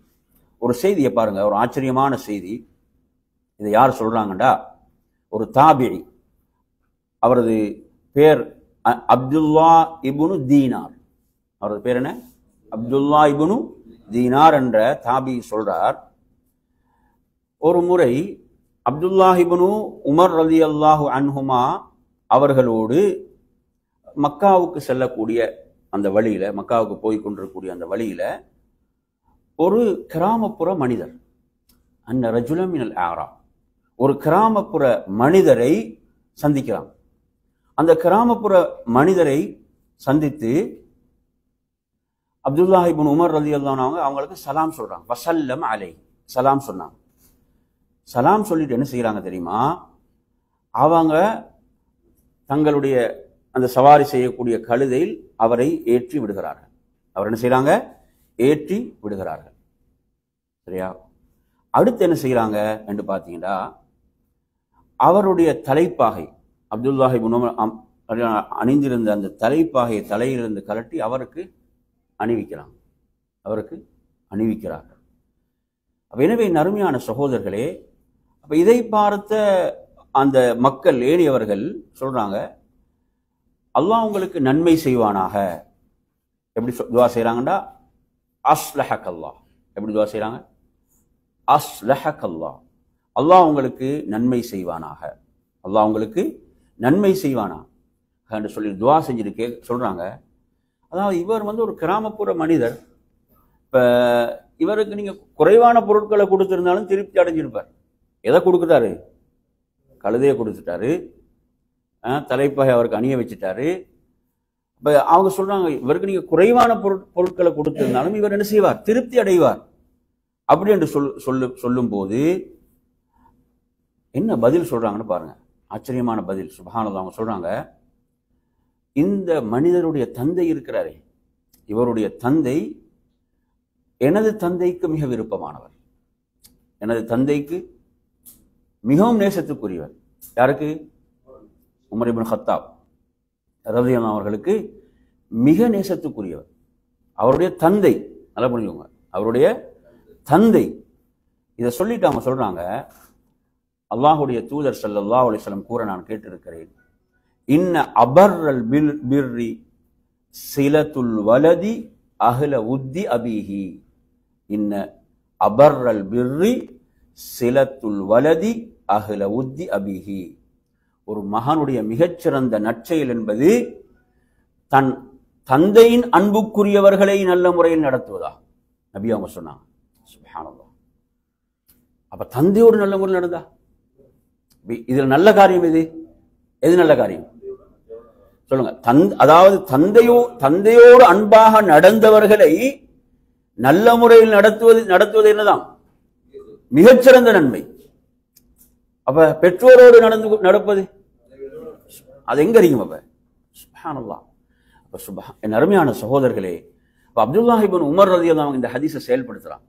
ஒரு செய்தியை பாருங்க, ஒரு ஆச்சரியமான செய்தி. இதை யார் சொல்றாங்கடா, ஒரு தாபிஇ, அவரது பேர் அப்துல்லா இப்னு தீனார். அவரது பேர் என்ன? அப்துல்லா இப்னு தீனார் என்ற தாபி சொல்றார், ஒரு முறை அப்துல்லா இப்னு உமர் ரலியல்லாஹு அன்ஹுமா அவர்களோடு மக்காவுக்கு செல்லக்கூடிய அந்த வழியில, மக்காவுக்கு போய் கொண்டிருக்கக்கூடிய அந்த வழியில ஒரு கிராமப்புற மனிதர், அன்ன ரஜுலம் மினல் ஆராப், ஒரு கிராமப்புற மனிதரை சந்திக்கிறான். அந்த கிராமப்புற மனிதரை சந்தித்து அப்துல்லா இப்னு உமர் ரலியல்லாஹு அன்ஹு அவங்களுக்கு சலாம் சொல்றாங்க. வசல்லம் அலைஹி, சலாம் சொன்னாங்க. சலாம் சொல்லிட்டு என்ன செய்யறாங்க தெரியுமா? அவங்க தங்களுடைய அந்த சவாரி செய்யக்கூடிய கழுதையில் அவரை ஏற்றி விடுகிறார்கள். அவர் என்ன செய்யறாங்க? ஏற்றி விடுகிறார்கள். சரியா? அடுத்து என்ன செய்யறாங்க என்று பார்த்தீங்கன்னா, அவருடைய தலைப்பாகை, அப்துல்லாஹி இப்னு உமர் அணிந்திருந்த அந்த தலைப்பாகையை தலையிலிருந்து கலட்டி அவருக்கு அணிவிக்கிறாங்க. அவருக்கு அணிவிக்கிறார்கள். எனவே நறுமையான சகோதரர்களே, அப்ப இதை பார்த்த அந்த மக்கள், ஏறியவர்கள் சொல்றாங்க, அல்லாஹ் உங்களுக்கு நன்மை செய்வானாக. எப்படி துவா செய்யறாங்கடா? அஸ்லஹக் அல்லாஹ். எப்படி துவா செய்யறாங்க? அஸ்லஹக் அல்லாஹ், அல்லாஹ் உங்களுக்கு நன்மை செய்வானாக, அல்லாஹ் உங்களுக்கு நன்மை செய்வானா என்று சொல்லி துவா செஞ்சுட்டு சொல்றாங்க. அதாவது இவர் ஒரு கிராமப்புற மனிதர். இப்ப இவருக்கு நீங்க குறைவான பொருட்களை கொடுத்திருந்தாலும் திருப்தி அடைஞ்சிருப்பார். எதை கொடுக்குறாரு? கழுதையை கொடுத்துட்டாரு, தலைப்பாகை அவருக்கு அணிய வச்சுட்டாரு. இப்ப அவங்க சொல்றாங்க, இவருக்கு நீங்க குறைவான பொருட்களை கொடுத்திருந்தாலும் இவர் என்ன செய்வார்? திருப்தி அடைவார். அப்படி என்று சொல்லும் போது என்ன பதில் சொல்றாங்கன்னு பாருங்க. ஆச்சரியமான பதில். சுப்ஹானல்லாஹ். அவங்க சொல்றாங்க, இந்த மனிதருடைய தந்தை இருக்கிறாரே, இவருடைய தந்தை எனது தந்தைக்கு மிக விருப்பமானவர், எனது தந்தைக்கு மிகவும் நேசத்துக்குரியவர். யாருக்கு? உமர் இப்னு கத்தாப் ரலியல்லாஹு அவர்களுக்கு மிக நேசத்துக்குரியவர். அவருடைய தந்தை, நல்லா புரிஞ்சுக்கோங்க, அவருடைய தந்தை. இதை சொல்லிட்டு அவங்க சொல்றாங்க, அல்லாஹுடைய தூதர் ஸல்லல்லாஹு அலைஹி வஸல்லம் கூற நான் கேட்டிருக்கிறேன், இன்ன அபர்ரல் பிர்ரி சிலத்துல் வலதி அஹ்ல உத்தி அபீஹி. இன்ன அபர்ரல் பிர்ரி சிலத்துல் வலதி அஹ்ல உத்தி அபீஹி. ஒரு மகனுடைய மிகச்சிறந்த நற்செயல் என்பது தன் தந்தையின் அன்புக்குரியவர்களை நல்ல முறையில் நடத்துவதா நபி அவங்க சொன்னாங்க. சுப்ஹானல்லாஹ். அப்ப தந்தையோடு நல்ல முறையில் நடந்தா இதுல நல்ல காரியம் எது? எது நல்ல காரியம் சொல்லுங்க? அதாவது தந்தையோடு அன்பாக நடந்தவர்களை நல்ல முறையில் நடத்துவது என்னதான் மிகச்சிறந்த நன்மை. அப்ப பெற்றோரோடு நடப்பது அது எங்க இருக்கும்? அப்ப சுப்ஹானல்லாஹ். அப்ப என் அருமையான சகோதரர்களே, அப்துல்லாஹ் இப்னு உமர் ரலியல்லாஹு அன்ஹு இந்த ஹதீஸை செயல்படுத்துறாங்க.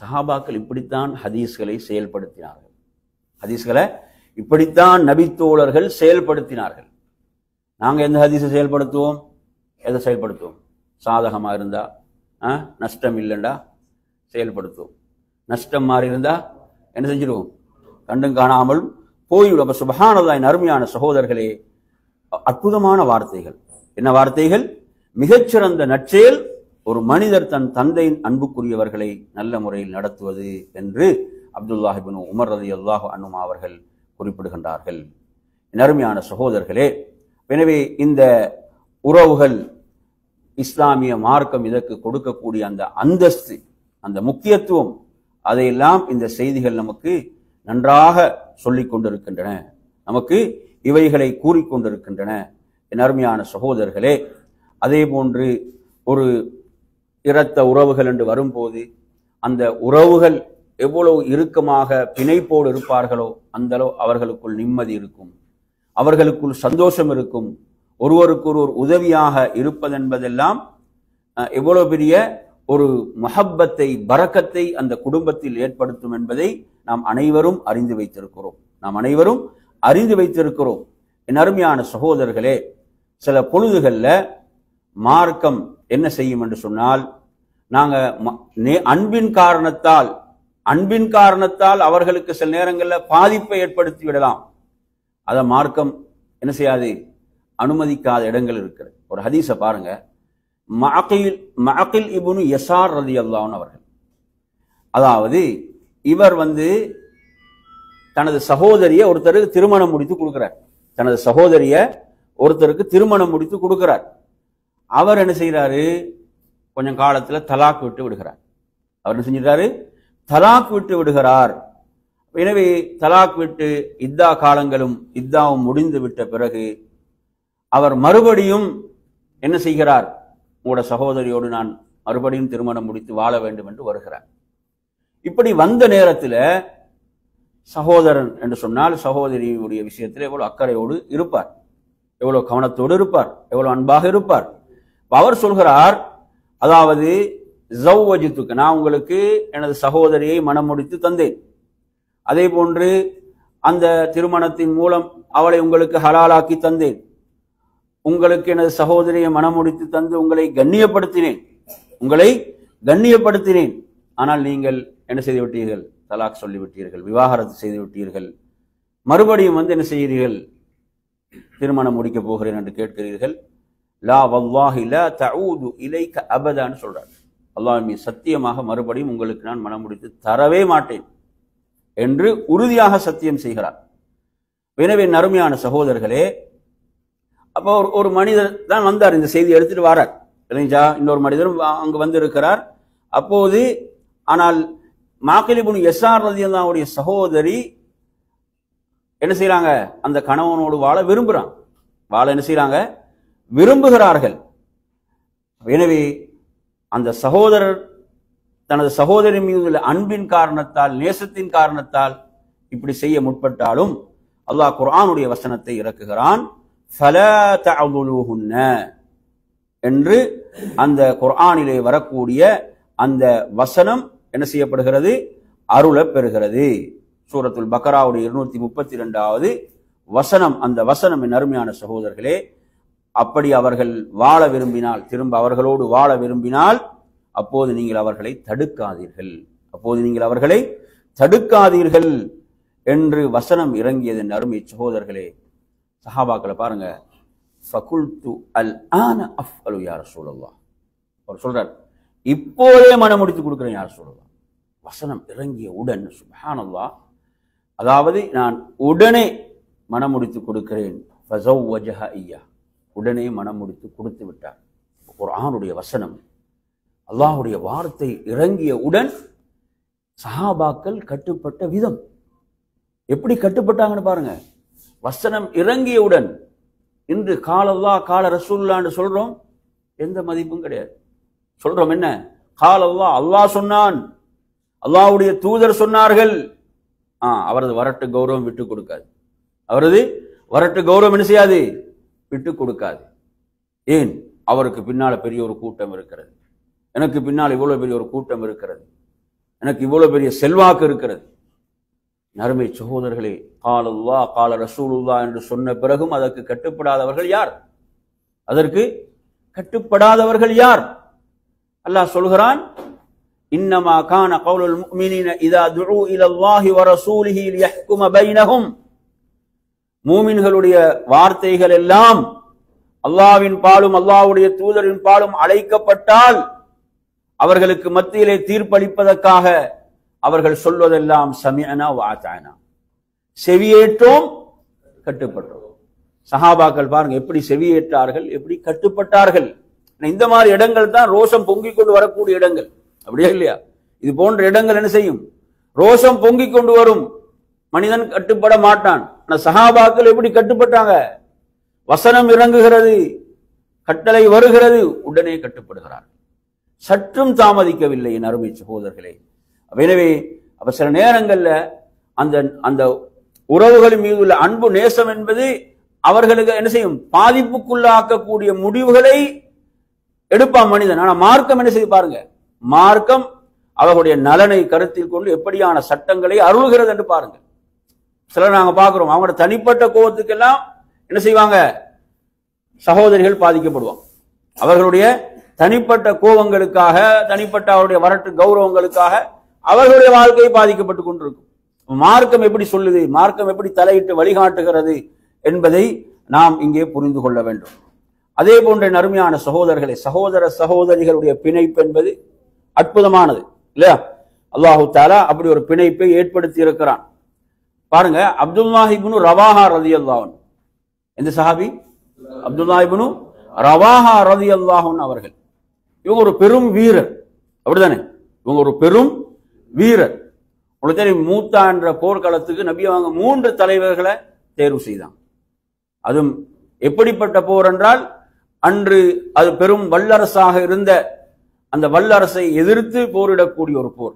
சஹாபாக்கள் இப்படித்தான் ஹதீஸ்களை செயல்படுத்தினார்கள். ஹதீஸ்களை இப்படித்தான் நபித்தோழர்கள் செயல்படுத்தினார்கள். நாங்க எந்த ஹதீஸை செயல்படுத்துவோம்? எதை செயல்படுத்தும்? சாதகமாக இருந்தா நஷ்டம் இல்லைண்டா செயல்படுத்தும், நஷ்டம் மாறி இருந்தா என்ன செஞ்சிருவோம்? கண்டும் காணாமல் போய்விடும். அப்ப சுப்ஹானல்லாஹ், அருமையான சகோதரர்களே, அற்புதமான வார்த்தைகள். என்ன வார்த்தைகள்? மிகச்சிறந்த நற்செயல் ஒரு மனிதர் தன் தந்தையின் அன்புக்குரியவர்களை நல்ல முறையில் நடத்துவது என்று அப்துல்லாஹ் இப்னு உமர் ரலியல்லாஹு அன்ஹு அவர்கள் குறிப்பிடுகின்றார்கள். அருமையான சகோதரர்களே, எனவே இந்த உறவுகள், இஸ்லாமிய மார்க்கம் இதற்கு கொடுக்கக்கூடிய அந்த அந்தஸ்து, அந்த முக்கியத்துவம், அதையெல்லாம் இந்த செய்திகள் நமக்கு நன்றாக சொல்லிக் கொண்டிருக்கின்றன, நமக்கு இவைகளை கூறிக்கொண்டிருக்கின்றன. என் அருமையான சகோதரர்களே, அதே போன்று ஒரு இரத்த உறவுகள் என்று வரும்போது அந்த உறவுகள் எவ்வளவு இறுக்கமாக பிணைப்போடு இருப்பார்களோ அந்த அளவு அவர்களுக்குள் நிம்மதி இருக்கும், அவர்களுக்குள் சந்தோஷம் இருக்கும். ஒருவருக்கு ஒரு உதவியாக இருப்பதென்பதெல்லாம் எவ்வளவு பெரிய ஒரு மஹப்பத்தை, பரக்கத்தை அந்த குடும்பத்தில் ஏற்படுத்தும் என்பதை நாம் அனைவரும் அறிந்து வைத்திருக்கிறோம். என் அருமையான சகோதரர்களே, சில பொழுதுகளில் மார்க்கம் என்ன செய்யும் என்று சொன்னால், நாங்கள் அன்பின் காரணத்தால் அவர்களுக்கு சில நேரங்களில் பாதிப்பை ஏற்படுத்தி விடலாம். அதை மார்க்கம் என்ன செய்யாது? அனுமதிக்காத இடங்கள் இருக்கிறது. ஒரு ஹதீஸை பாருங்க. மஅகில் இப்னு யஸார் ரலியல்லாஹு அன்ஹு அவர்கள், அதாவது இவர் தனது சகோதரிய ஒருத்தருக்கு திருமணம் முடித்து கொடுக்கிறார். அவர் என்ன செய்யறாரு? கொஞ்சம் காலத்துல தலாக் விட்டு விடுகிறார். அவர் என்ன செஞ்சிட்டாரு? தலாக் விட்டு விடுகிறார். எனவே தலாக் விட்டு இத்தாவும் முடிந்து விட்ட பிறகு அவர் மறுபடியும் என்ன செய்கிறார்? உங்களோட சகோதரியோடு நான் மறுபடியும் திருமணம் முடித்து வாழ வேண்டும் என்று வருகிறார். இப்படி வந்த நேரத்தில் சகோதரன் என்று சொன்னால் சகோதரியுடைய விஷயத்தில் எவ்வளவு அக்கறையோடு இருப்பார், எவ்வளவு கவனத்தோடு இருப்பார், எவ்வளவு அன்பாக இருப்பார். அவர் சொல்கிறார், அதாவது ஜவ்வஜ்துக, நான் உங்களுக்கு எனது சகோதரியை மனம் முடித்து தந்தேன், அதே போன்று அந்த திருமணத்தின் மூலம் அவளை உங்களுக்கு ஹலாலாக்கி தந்தேன், உங்களுக்கு எனது சகோதரியை மனம் முடித்து தந்து உங்களை கண்ணியப்படுத்தினேன். ஆனால் நீங்கள் என்ன செய்து விட்டீர்கள்? தலாக் சொல்லிவிட்டீர்கள், விவாகரத்து செய்து விட்டீர்கள். மறுபடியும் என்ன செய்கிறீர்கள்? திருமணம் முடிக்கப் போகிறேன் என்று கேட்கிறீர்கள். லா வல்லாஹி லா தஊது இலைக அபதான்னு சொல்றார். அல்லாஹ் மீது சத்தியமாக மறுபடியும் உங்களுக்கு நான் மனம் முடித்து தரவே மாட்டேன் என்று உறுதியாக சத்தியம் செய்கிறார். எனவே அருமையான சகோதரர்களே, அப்போ ஒரு மனிதர் தான் வந்தார், இந்த செய்தி எடுத்துட்டு வரார் இல்லைங்களா? இன்னொரு மனிதரும் அங்கு வந்திருக்கிறார். அப்போது ஆனால் மஅகில் இப்னு யஸார் ரலியல்லாஹு அன்ஹுடைய சகோதரி என்ன செய்யறாங்க? அந்த கணவனோடு விரும்புகிறார்கள். எனவே அந்த சகோதரர் தனது சகோதரி மீது உள்ள அன்பின் காரணத்தால், நேசத்தின் காரணத்தால் இப்படி செய்ய முற்பட்டாலும் அல்லாஹ் குர்ஆனுடைய வசனத்தை இறக்குகிறான். ஃபலா தஅதுலுஹுன்ன என்று அந்த குர்ஆனிலே வரக்கூடிய அந்த வசனம் என்ன செய்யப்படுகிறது? அருளப் பெறுகிறது. சூரத்துல் பக்ராவுடைய 232வது வசனம். அந்த வசனம் என் அருமையான சகோதரர்களே, அப்படி அவர்கள் வாழ விரும்பினால், திரும்ப அவர்களோடு வாழ விரும்பினால் அப்போது நீங்கள் அவர்களை தடுக்காதீர்கள் என்று வசனம் இறங்கியது. என் அருமை சகோதரர்களே, சஹாபாக்களை பாருங்க. ஃபகுல்து அல் ஆன அஃஅலு யா ரசூலல்லாஹ், அவர் சொல்றார், இப்போதே மனம் முடித்து கொடுக்கிறேன் யா ரசூலல்லாஹ். வசனம் இறங்கிய உடன் சுப்ஹானல்லாஹ், அதாவது நான் உடனே மனம் முடித்து கொடுக்கிறேன். ஃபஸவ்வஜஹா இய்யா, உடனே மனம் முடித்து கொடுத்து விட்டார். குர்ஆனுடைய வசனம், அல்லாஹ்வுடைய வார்த்தை இறங்கிய உடன் சஹாபாக்கள் கட்டுப்பட்ட விதம், எப்படி கட்டுப்பட்டாங்கன்னு பாருங்க. வசனம் இறங்கியவுடன், இன்று கால அல்லாஹ் கால ரசூலுல்லாஹ்னு சொல்றோம், எந்த மதிப்பும் கிடையாது. சொல்றோம் என்ன? கால அல்லாஹ், அல்லாஹ் சொன்னான், அல்லாஹ்வுடைய தூதர் சொன்னார்கள். அவரது வரட்டு கௌரவம் விட்டு கொடுக்காது. அவரது வரட்டு கௌரவம் என்ன செய்யாது? விட்டு கொடுக்காது. ஏன்? அவருக்கு பின்னால பெரிய ஒரு கூட்டம் இருக்கிறது, எனக்கு பின்னால் இவ்வளவு பெரிய ஒரு கூட்டம் இருக்கிறது, எனக்கு இவ்வளவு பெரிய செல்வாக்கு இருக்கிறது. அருமை சகோதரர்களே, கால அல்லாஹ் கால ரசூலுல்லாஹ் என்று சொன்ன பிறகும் அதற்கு கட்டுப்படாதவர்கள் யார்? அதற்கு கட்டுப்படாதவர்கள் யார்? அல்லாஹ் சொல்கிறான், இன்னமா கான கௌலுல் முஃமினீன இதா துஉ இலல்லாஹி வ ரசூலிஹி லியஹ்கும பைனஹும். மூமின்களுடைய வார்த்தைகள் எல்லாம் அல்லாஹ்வின் பாலும் அல்லாஹ்வுடைய தூதரின் பாலும் அழைக்கப்பட்டால் அவர்களுக்கு மத்தியிலே தீர்ப்பளிப்பதற்காக அவர்கள் சொல்வதெல்லாம் சமிஅனா வ அதானா, செவியேற்றோம் கட்டுப்பட்டோம். சஹாபாக்கள் பாருங்க எப்படி செவியேற்றார்கள், எப்படி கட்டுப்பட்டார்கள். இந்த மாதிரி இடங்கள் தான் ரோஷம் பொங்கிக் கொண்டு வரக்கூடிய இடங்கள், அப்படியே இல்லையா? இது போன்ற இடங்கள் என்ன செய்யும்? ரோஷம் பொங்கிக் கொண்டு வரும். மனிதன் கட்டுப்பட மாட்டான். ஆனா சஹாபாக்கள் எப்படி கட்டுப்பட்டாங்க? வசனம் இறங்குகிறது, கட்டளை வருகிறது, உடனே கட்டுப்படுகிறார். சற்றும் தாமதிக்கவில்லை என் அருமை சகோதரர்களே. எனவே அப்ப சில நேரங்கள்ல அந்த அந்த உறவுகளின் மீது உள்ள அன்பு நேசம் என்பது அவர்களுக்கு என்ன செய்யும்? பாதிப்புக்குள்ளாக்கக்கூடிய முடிவுகளை எடுப்பான் மனிதன். ஆனா மார்க்கம் என்ன செய்து பாருங்க, மார்க்கம் அவர்களுடைய நலனை கருத்தில் கொண்டு எப்படியான சட்டங்களை அருள்கிறது என்று பாருங்க. சிலர் நாங்க பார்க்கிறோம், அவங்களோட தனிப்பட்ட கோபத்துக்கெல்லாம் என்ன செய்வாங்க? சகோதரிகள் பாதிக்கப்படுவாங்க. அவர்களுடைய தனிப்பட்ட கோபங்களுக்காக, தனிப்பட்ட அவருடைய வரட்டு கௌரவங்களுக்காக அவர்களுடைய வாழ்க்கை பாதிக்கப்பட்டுக் கொண்டிருக்கும். மார்க்கம் எப்படி சொல்லுது, மார்க்கம் எப்படி தலையிட்டு வழிகாட்டுகிறது என்பதை நாம் இங்கே புரிந்து கொள்ள வேண்டும். அதே போன்ற நறுமையான சகோதரர்களே, சகோதர சகோதரிகளுடைய பிணைப்பு என்பது அற்புதமானது இல்லையா? அல்லாஹு தஆலா அப்படி ஒரு பிணைப்பை ஏற்படுத்தி இருக்கிறான். பாருங்க, அப்துல்லாஹ் இப்னு ரவாஹா ரலியல்லாஹு அன்ஹு, எந்த சஹாபி? அப்துல்லாஹ் இப்னு ரவாஹா ரலியல்லாஹு அன்ஹு அவர்கள். இவங்க ஒரு பெரும் வீரர், அப்படிதானே? இவங்க ஒரு பெரும் வீரர். உங்களுக்கு தெரியும், மூத்தா என்ற போர்க்களத்துக்கு நபி அவங்க 3 தலைவர்களை தேர்வு செய்தாங்க. அதுவும் எப்படிப்பட்ட போர் என்றால், அன்று அது பெரும் வல்லரசாக இருந்த அந்த வல்லரசை எதிர்த்து போரிடக்கூடிய ஒரு போர்.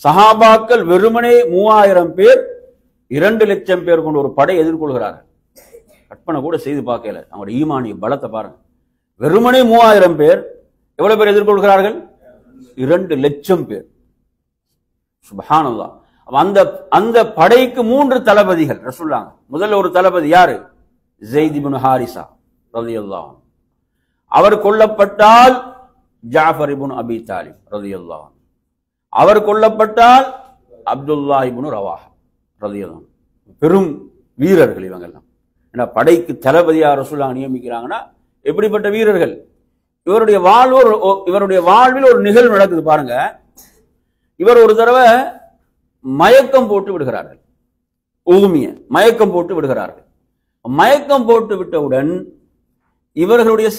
சஹாபாக்கள் வெறுமனே 3000 பேர் 2 லட்சம் பேர் கொண்ட ஒரு படை எதிர்கொள்கிறார்கள். கற்பனை கூட செய்து பார்க்கல அவங்களுடைய ஈமானிய பலத்தை பாருங்க. வெறுமனே 3000 பேர் எவ்வளவு பேர் எதிர்கொள்கிறார்கள்? 2 லட்சம் பேர். சுப்ஹானல்லாஹ். அந்த அந்த படைக்கு 3 தளபதிகள் ரசூலுல்லாஹ். முதல்ல ஒரு தளபதி யாரு? ஸைத் இப்னு ஹாரிஸா ரலியல்லாஹு அன்ஹு. அவர் கொல்லப்பட்டால் ஜாஃபர் இப்னு அபி தாலிப் ரலியல்லாஹு அன்ஹு. அவர் கொல்லப்பட்டால் அப்துல்லாஹ் இப்னு ரவாஹா ரலியல்லாஹு அன்ஹு. பெரும் வீரர்கள் இவங்கெல்லாம். ஏன்னா படைக்கு தளபதியா ரசூலுல்லாஹ் நியமிக்கிறாங்கன்னா எப்படிப்பட்ட வீரர்கள்? இவருடைய வாழ்வில் ஒரு நிகழ்வு நடக்குது பாருங்க. இவர் ஒரு தடவை மயக்கம் போட்டு விடுகிறார்கள். மயக்கம் போட்டு விடுகிறார்கள். மயக்கம் போட்டு விட்டவுடன் இவர்களுடைய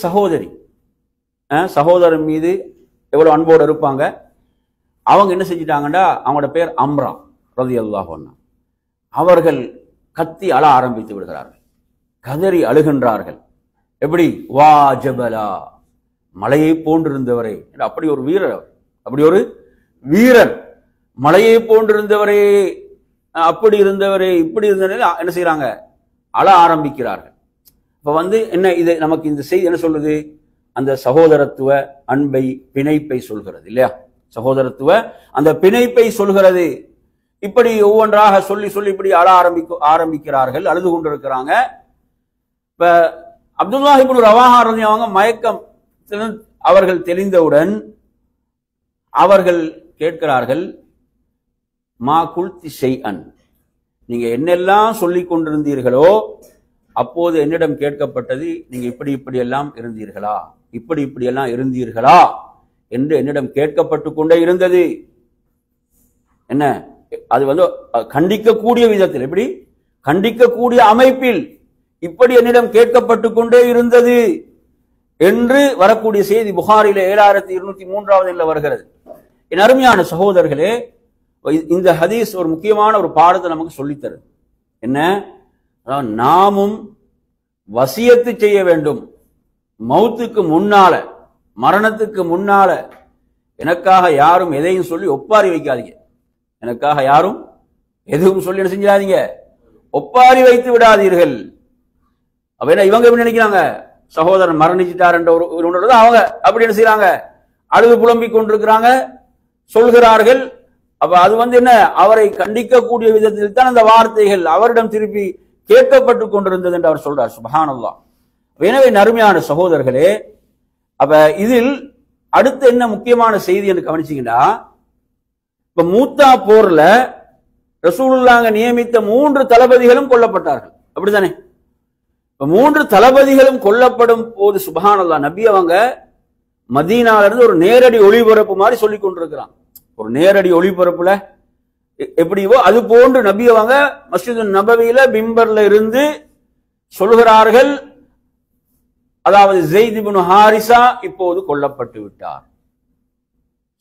சகோதரன் மீது எவ்வளவு அன்போடு இருப்பாங்க. அவங்க என்ன செஞ்சிட்டாங்கன்னா, அவங்களோட பேர் அம்ரா ரலியல்லாஹு அன்ஹா. அவர்கள் கத்தி அழ ஆரம்பித்து விடுகிறார்கள், கதறி அழுகின்றார்கள். எப்படி? வா ஜபலா, மலையை போன்றிருந்தவரே. அப்படி ஒரு வீரர், அப்படி ஒரு வீரர், மலையை போன்றிருந்தவரே, அப்படி இருந்தவரே, இப்படி இருந்தவரே என்ன செய்யறாங்க? அழ ஆரம்பிக்கிறார்கள். இப்ப என்ன இது நமக்கு இந்த செய்தி என்ன சொல்லுது? அந்த சகோதரத்துவ அன்பை, பிணைப்பை சொல்கிறது இல்லையா? சகோதரத்துவ அந்த பிணைப்பை சொல்கிறது. இப்படி ஒவ்வொன்றாக சொல்லி சொல்லி இப்படி அழ ஆரம்பிக்கிறார்கள், அழுது கொண்டிருக்கிறாங்க. இப்ப அப்துல்லாஹ் இப்னு ரவாஹா அவங்க மயக்கம் அவர்கள் தெளிந்தவுடன் அவர்கள் கேட்கிறார்கள், மா குல்தி ஷைஅன், நீங்க என்னெல்லாம் சொல்லிக் கொண்டிருந்தீர்களோ அப்போது என்னிடம் கேட்கப்பட்டது, நீங்க இப்படி இப்படி எல்லாம் இருந்தீர்களா, இப்படி இப்படி எல்லாம் இருந்தீர்களா என்று என்னிடம் கேட்கப்பட்டு கொண்டே இருந்தது. என்ன அது கண்டிக்கக்கூடிய விதத்தில், எப்படி கண்டிக்கக்கூடிய அமைப்பில் இப்படி என்னிடம் கேட்கப்பட்டு கொண்டே இருந்தது என்று வரக்கூடிய செய்தி புகாரிலே 7203 வருகிறது. என் அருமையான சகோதரர்களே, இந்த ஹதீஸ் ஒரு முக்கியமான ஒரு பாடத்தை நமக்கு சொல்லித்தருது. என்ன? நாமும் வசியத்து செய்ய வேண்டும். மௌத்துக்கு முன்னால, மரணத்துக்கு முன்னால எனக்காக யாரும் எதையும் சொல்லி ஒப்பாரி வைக்காதீங்க. எனக்காக யாரும் எதுவும் சொல்லி என்ன செஞ்சாதீங்க, ஒப்பாரி வைத்து விடாதீர்கள். அப்ப என்ன இவங்க எப்படி நினைக்கிறாங்க? சகோதரன் மரணிச்சிட்டார் என்ற ஒரு உணர்வு அவங்க அப்படி என்ன செய்யறாங்க? அழுது புலம்பிக் கொண்டிருக்கிறாங்க, சொல்கிறார்கள். அப்ப அது என்ன, அவரை கண்டிக்கக்கூடிய விதத்தில் தான் அந்த வார்த்தைகள் அவரிடம் திருப்பி கேட்கப்பட்டு கொண்டிருந்தது என்று அவர் சொல்றார். சுப்ஹானல்லாஹ். எனவே நறுமையான சகோதரர்களே, அப்ப இதில் அடுத்து என்ன முக்கியமான செய்தி என்று கவனிச்சீங்கன்னா, இப்ப மூத்தா போர்ல ரசூலுல்லாஹ் நியமித்த 3 தளபதிகளும் கொல்லப்பட்டார்கள். அப்படித்தானே? இப்ப 3 தளபதிகளும் கொல்லப்படும் போது சுப்ஹானல்லாஹ், நபி அவங்க மதீனால இருந்து ஒரு நேரடி ஒளிபரப்பு மாதிரி சொல்லி கொண்டிருக்கிறான். ஒரு நேரடி ஒளிபரப்புல எப்படியோ அது போன்று நபி அவங்க மஸ்ஜிது நபவியில பிம்பர்ல இருந்து சொல்கிறார்கள், அதாவது ஸைத் இப்னு ஹாரிஸா இப்போது கொல்லப்பட்டு விட்டார்.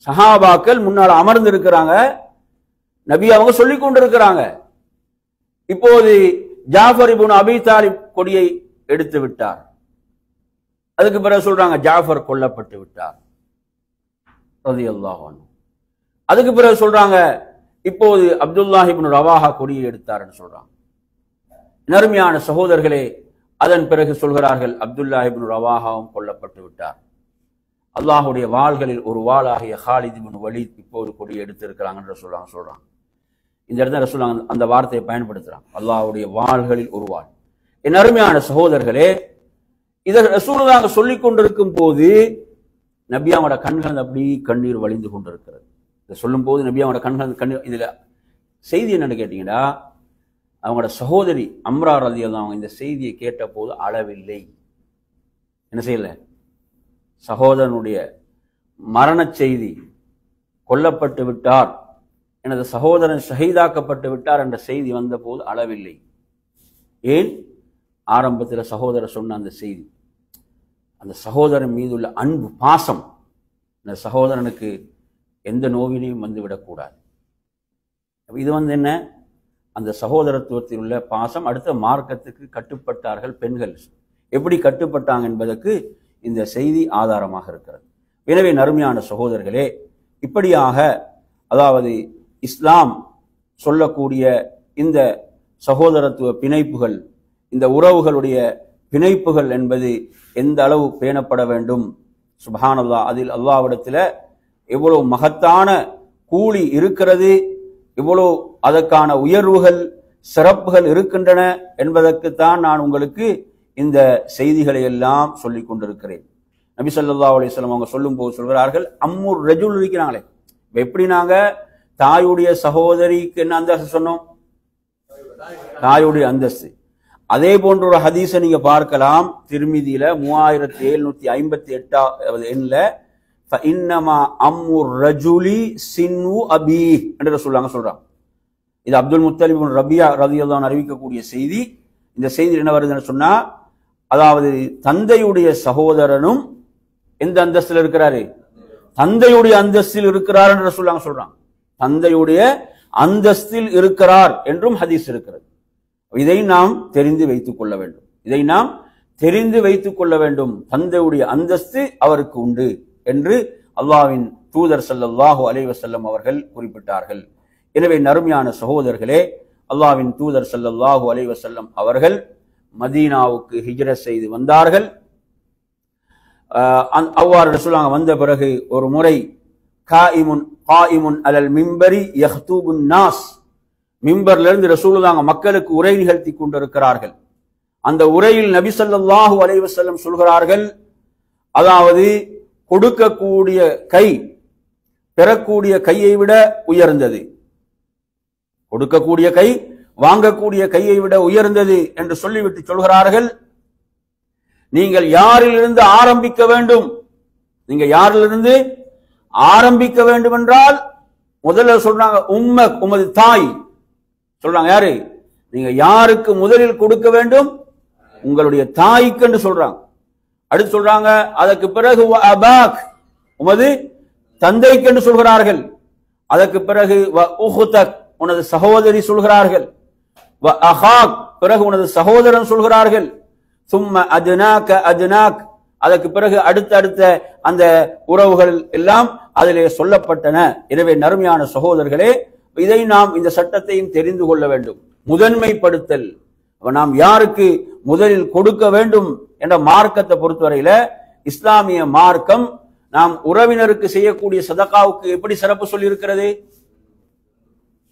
சஹாபாக்கள் முன்னால் அமர்ந்து இருக்கிறாங்க, நபி அவங்க சொல்லிக் கொண்டிருக்கிறாங்க. இப்போது ஜாஃபர் இப்னு அபீ தாலிப் கொடியை எடுத்து விட்டார். அதுக்கு பிறகு சொல்றாங்க ஜாஃபர் கொல்லப்பட்டு விட்டார் ரலியல்லாஹு அன்ஹு. அதுக்கு பிறகு சொல்றாங்க இப்போது அப்துல்லாஹ் இப்னு ரவாஹா கொடியை எடுத்தார்னு சொல்றாங்க. நறுமையான சகோதரர்களே, அதன் பிறகு சொல்கிறார்கள் அப்துல்லாஹ் இப்னு ரவாஹாவும் கொல்லப்பட்டு விட்டார். அல்லாஹுடைய வாள்களில் ஒரு வாளாகிய ஹாலித் இப்னு வலீத் இப்போது கொடியை எடுத்திருக்கிறாங்கன்ற சொல்றாங்க. இந்த இடத்துல ரசூலுல்லாஹ் அந்த வார்த்தையை பயன்படுத்துறாங்க, அல்லாஹுடைய வாள்களில் ஒரு வாள். என் அருமையான சகோதரர்களே, இதை ரசூலுல்லாஹ் சொல்லிக் கொண்டிருக்கும் போது நபியாவோட கண்கள் அப்படி கண்ணீர் வழிந்து கொண்டிருக்கிறது. இதை சொல்லும் போது நபியாவோட கண்கள் கண்ணீர். இதுல செய்தி என்னன்னு கேட்டீங்கன்னா, அவங்களோட சகோதரி அம்ரா ரலியல்லாஹு அவங்க இந்த செய்தியை கேட்ட போது அளவில்லை. என்ன செய்யல? சகோதரனுடைய மரண செய்தி, கொல்லப்பட்டு விட்டார், எனது சகோதரன் ஷஹீதாக்கப்பட்டு விட்டார் என்ற செய்தி வந்த போது அளவில்லை. ஏன்? ஆரம்பத்தில் சகோதரர் சொன்ன அந்த செய்தி, அந்த சகோதரன் மீது உள்ள அன்பு, பாசம், இந்த சகோதரனுக்கு எந்த நோவினையும் வந்துவிடக்கூடாது. இது என்ன? அந்த சகோதரத்துவத்தில் உள்ள பாசம். அடுத்த மார்க்கத்துக்கு கட்டுப்பட்டார்கள் பெண்கள். எப்படி கட்டுப்பட்டாங்க என்பதற்கு இந்த செய்தி ஆதாரமாக இருக்கிறது. எனவே நறுமையான சகோதரர்களே, இப்படியாக அதாவது இஸ்லாம் சொல்லக்கூடிய இந்த சகோதரத்துவ பிணைப்புகள், இந்த உறவுகளுடைய பிணைப்புகள் என்பது எந்த அளவு பேணப்பட வேண்டும். சுப்ஹானல்லாஹ், அதில் அல்லாஹ்விடத்தில் எவ்வளவு மகத்தான கூலி இருக்கிறது, இவ்வளவு அதற்கான உயர்வுகள், சிறப்புகள் இருக்கின்றன என்பதற்குத்தான் நான் உங்களுக்கு இந்த செய்திகளை எல்லாம் சொல்லிக் கொண்டிருக்கிறேன். நபி ஸல்லல்லாஹு அலைஹி வஸல்லம் அவங்க சொல்லும் போது சொல்கிறார்கள், அம்முர் ரஜுல் இருக்கிறாங்களே, எப்படி நாங்க தாயுடைய சகோதரிக்கு என்ன அந்தஸ்து சொன்னோம்? தாயுடைய அந்தஸ்து. அதே போன்ற ஒரு ஹதீஸை நீங்க பார்க்கலாம், திர்மிதியில 3758 எண்ல, ஃபஇன்னமா அம்முர் ரஜுலி சின்னு அபீ என்று சொல்றாங்க. இது அப்துல் முத்தலிப் இப்னு ரபியா ரலியல்லாஹு அன்ஹு அறிவிக்கக்கூடிய செய்தி. இந்த செய்தியில் என்ன வருதுன்னு சொன்னா, அதாவது தந்தையுடைய சகோதரனும் எந்த அந்தஸ்தில் இருக்கிறாரு? தந்தையுடைய அந்தஸ்தில் இருக்கிறார் என்று சொல்றாங்க. தந்தையுடைய அந்தஸ்தில் இருக்கிறார் என்றும் ஹதீஸ் இருக்கிறது. இதை நாம் தெரிந்து வைத்துக் கொள்ள வேண்டும். தந்தையுடைய அந்தஸ்து அவருக்கு உண்டு என்று அல்லாஹ்வின் தூதர் ஸல்லல்லாஹு அலைஹி வஸல்லம் அவர்கள் குறிப்பிட்டார்கள். எனவே நறுமையான சகோதரர்களே, அல்லாஹ்வின் தூதர் ஸல்லல்லாஹு அலைஹி வஸல்லம் அவர்கள் மதீனாவுக்கு ஹிஜ்ரத் செய்து வந்தார்கள். அவ்வாறு ரசூலுல்லாஹ் வந்த பிறகு ஒரு முறை காயிமுன் அலல் மிம்பரி யஹ்தூபுன் நாஸ், மிம்பர்ல இருந்து ரசூலுல்லாஹ் மக்களுக்கு உரை நிகழ்த்தி கொண்டிருக்கிறார்கள். அந்த உரையில் நபி ஸல்லல்லாஹு அலைஹி வஸல்லம் சொல்கிறார்கள், அதாவது கொடுக்கக்கூடிய கை பெறக்கூடிய கையை விட உயர்ந்தது, கொடுக்கக்கூடிய கை வாங்கக்கூடிய கையை விட உயர்ந்தது என்று சொல்லிவிட்டு சொல்கிறார்கள், நீங்கள் யாரிலிருந்து ஆரம்பிக்க வேண்டும்? நீங்க யாரிலிருந்து ஆரம்பிக்க வேண்டும் என்றால் முதல்ல சொல்றாங்க உமது தாய். சொல்றாங்க யாரு? நீங்க யாருக்கு முதலில் கொடுக்க வேண்டும்? உங்களுடைய தாய்க்கு என்று சொல்றாங்க. அடுத்து சொல்றாங்க அதற்கு பிறகு அபாக், உமது தந்தைக்கு என்று சொல்கிறார்கள். அதற்கு பிறகு உஹ்தக், உனது சகோதரி சொல்கிறார்கள். அஹாக், பிறகு உனது சகோதரன் சொல்கிறார்கள். சும்ம அத்னாக அத்னாக், அதற்கு பிறகு அடுத்த அந்த உறவுகள் எல்லாம் அதிலே சொல்லப்பட்டன. எனவே நறுமையான சகோதரர்களே, இதை நாம் இந்த சட்டத்தையும் தெரிந்து கொள்ள வேண்டும். முதன்மைப்படுத்தல், நாம் யாருக்கு முதலில் கொடுக்க வேண்டும் என்ற மார்க்கத்தை பொறுத்தவரையில இஸ்லாமிய மார்க்கம் நாம் உறவினருக்கு செய்யக்கூடிய சதகாவுக்கு எப்படி சிறப்பு சொல்லி இருக்கிறது?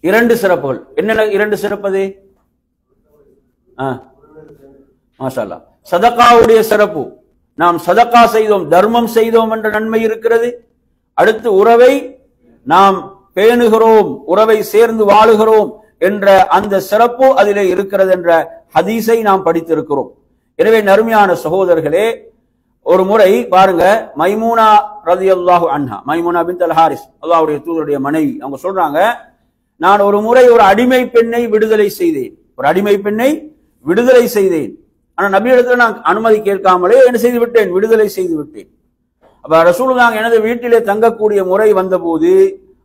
2 சிறப்புகள். என்னென்ன 2 சிறப்பு? மாஷா அல்லாஹ். சதகாவுடைய சிறப்பு. நாம் சதகா செய்தோம், தர்மம் செய்தோம் என்ற நன்மை இருக்கிறது. அடுத்து உறவை நாம் பேணுகிறோம், உறவை சேர்ந்து வாழுகிறோம் என்ற அந்த சிறப்பு அதிலே இருக்கிறது என்ற ஹதீஸை நாம் படித்திருக்கிறோம். எனவே நறுமையான சகோதரர்களே, ஒரு முறை பாருங்க, மைமூனா ரலியல்லாஹு அன்ஹா, மைமூனா பின்த் அல் ஹாரிஸ், அல்லாஹ்வுடைய தூதருடைய மனைவி, அவங்க சொல்றாங்க, நான் ஒரு முறை ஒரு அடிமை பெண்ணை விடுதலை செய்தேன், ஒரு அடிமை பெண்ணை விடுதலை செய்தேன். ஆனா நபியிடத்துல நான் அனுமதி கேட்காமலே என்ன செய்து விட்டேன், விடுதலை செய்து விட்டேன். அப்ப ரசூலுல்லாஹ் எனது வீட்டிலே தங்கக்கூடிய முறை வந்தபோது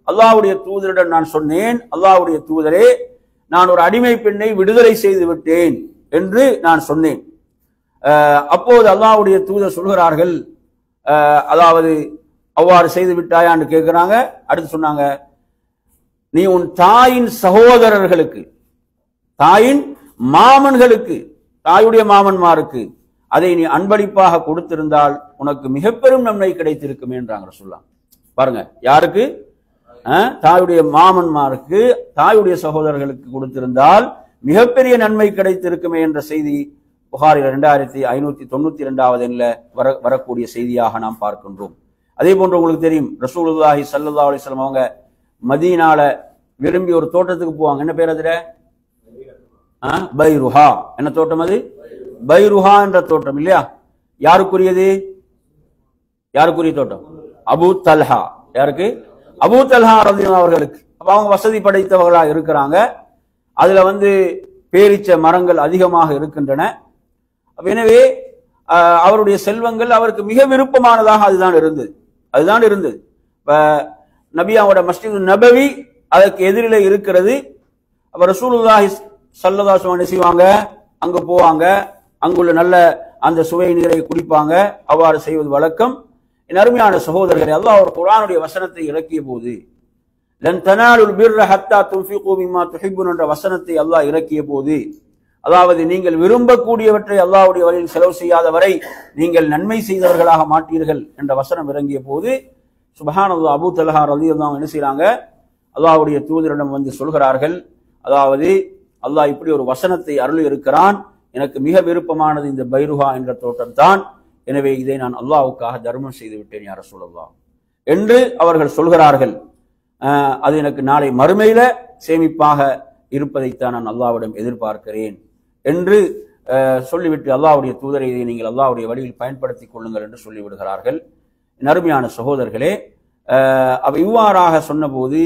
அல்லாஹ்வுடைய தூதரிடம் நான் சொன்னேன், அல்லாஹ்வுடைய தூதரே, நான் ஒரு அடிமை பெண்ணை விடுதலை செய்து விட்டேன் என்று நான் சொன்னேன். அப்போது அல்லாஹ்வுடைய தூதர் சொல்கிறார்கள், அதாவது அவ்வாறு செய்து விட்டாயான்னு கேட்கிறாங்க. அடுத்து சொன்னாங்க, நீ உன் தாயின் சகோதரர்களுக்கு, தாயின் மாமன்களுக்கு, தாயுடைய மாமன்மாருக்கு அதை நீ அன்பளிப்பாக கொடுத்திருந்தால் உனக்கு மிக பெரும் நன்மை கிடைத்திருக்கும் என்றாங்க ரசூலுல்லாஹ். பாருங்க, யாருக்கு? தாயுடைய மாமன்மாருக்கு, தாயுடைய சகோதரர்களுக்கு கொடுத்திருந்தால் மிகப்பெரிய நன்மை கிடைத்திருக்குமே என்ற செய்தி புகாரில் 2592 எண்ணில் வரக்கூடிய செய்தியாக நாம் பார்க்கின்றோம். அதே போன்று உங்களுக்கு தெரியும், ரசூலுல்லாஹி ஸல்லல்லாஹு அலைஹி வஸல்லம் அவங்க மதீனால விரும்பி ஒரு தோட்டத்துக்கு போவாங்க. என்ன பேர் அதுல? பைருஹா. என்ன தோட்டம் அது? பைருஹா என்ற தோட்டம் இல்லையா? யாருக்குரியது? யாருக்குரிய தோட்டம்? Abu Talha. யாருக்கு? அபூ தல்ஹா ரலியல்லாஹு அவர்களுக்கு. அப்ப அவங்க வசதி படைத்தவர்களாக இருக்கிறாங்க. அதுல பேரிச்ச மரங்கள் அதிகமாக இருக்கின்றன. எனவே அவருடைய செல்வங்கள் அவருக்கு மிக விருப்பமானதாக அதுதான் இருந்தது. நபியாவோட மஸ்ஜித் நபவி அதற்கு எதிரிலே இருக்கிறது. அப்ப ரசூலுல்லாஹி ஸல்லல்லாஹு அலைஹி வஸல்லம் செய்வாங்க, அங்கு போவாங்க, அங்குள்ள நல்ல அந்த சுவை நீரை குடிப்பாங்க. அவ்வாறு செய்வது வழக்கம். என் அருமையான சகோதரர்களே, அல்லாஹ் ஒரு குர்ஆனுடைய வசனத்தை இறக்கிய போது, லன் தனாலுல் பிர்ர ஹத்தா துன்ஃபிகு மிம்மா துஹிப்புன் என்ற வசனத்தை அல்லாஹ் இறக்கிய போது, அதாவது நீங்கள் விரும்பக்கூடியவற்றை அல்லாஹ்வுடைய வழியில் செலவு செய்யாத வரை நீங்கள் நன்மை செய்தவர்களாக மாட்டீர்கள் என்ற வசனம் இறங்கிய போது, சுப்ஹானல்லாஹ், அபூ தல்ஹா ரலியல்லாஹு என்ன செய்றாங்க, அல்லாஹ்வுடைய தூதரிடம் சொல்கிறார்கள், அதாவது அல்லாஹ் இப்படி ஒரு வசனத்தை அருளி இருக்கிறான், எனக்கு மிக விருப்பமானது இந்த பைருஹா என்ற தோட்டம் தான், எனவே இதை நான் அல்லாஹ்வுக்காக தர்மம் செய்து விட்டேன் யா ரசூலல்லாஹ் என்று அவர்கள் சொல்கிறார்கள். அது எனக்கு நாளை மறுமையில சேமிப்பாக இருப்பதைத்தான் நான் அல்லாஹ்விடம் எதிர்பார்க்கிறேன் என்று சொல்லிவிட்டு, அல்லாஹ்வுடைய தூதரை இதை நீங்கள் அல்லாஹ்வுடைய வழியில் பயன்படுத்திக் கொள்ளுங்கள் என்று சொல்லிவிடுகிறார்கள். அருமையான சகோதரர்களே, இவ்வாறாக சொன்னபோது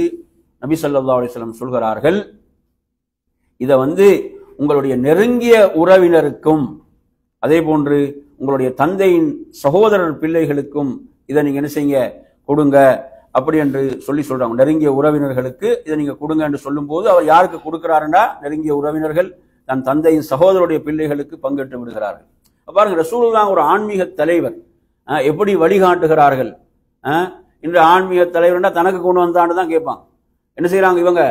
நபி ஸல்லல்லாஹு அலைஹி வஸல்லம் சொல்கிறார்கள், இதை உங்களுடைய நெருங்கிய உறவினருக்கும் அதே போன்று உங்களுடைய தந்தையின் சகோதரர் பிள்ளைகளுக்கும் இதை நீங்க என்ன செய்ய, கொடுங்க அப்படி என்று சொல்றாங்க. நெருங்கிய உறவினர்களுக்கு இதை நீங்க கொடுங்க என்று சொல்லும் போது அவர் யாருக்கு கொடுக்கிறாருன்னா, நெருங்கிய உறவினர்கள் தன் தந்தையின் சகோதரருடைய பிள்ளைகளுக்கு பங்கிட்டு விடுகிறார்கள். பாருங்க, ரசூலுல்லாஹ் ஒரு ஆன்மீக தலைவர் எப்படி வழிகாட்டுகிறார்கள். இன்று ஆன்மீக தலைவர்னா தனக்கு கொண்டு வந்தான்னு தான் கேட்பாங்க. என்ன செய்யறாங்க இவங்க?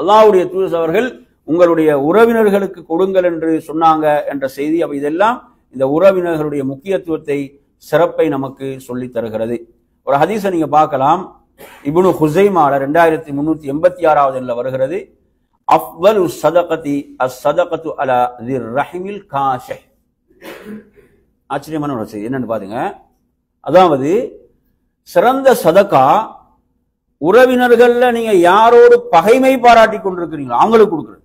அல்லாஹ்வுடைய தூதர் அவர்கள் உங்களுடைய உறவினர்களுக்கு கொடுங்கள் என்று சொன்னாங்க என்ற செய்தி. அப்ப இதெல்லாம் இந்த உறவினர்களுடைய முக்கியத்துவத்தை, சிறப்பை நமக்கு சொல்லி தருகிறது. ஒரு ஹதீஸை நீங்க பார்க்கலாம், இப்னு ஹுஸைமால 2386 எண்ணில் வருகிறது, அஃவலு ஸதகதி அஸ்-ஸதகத்து அலா ஸிர் ரஹிமில் காஷிஹ். ஆச்சரியமான ஒரு செய்தி என்னன்னு பாருங்க. அதாவது சிறந்த சதகா உறவினர்கள்ல நீங்க யாரோடு பகைமை பாராட்டி கொண்டிருக்கிறீங்களோ அவங்களுக்கு கொடுக்குறது.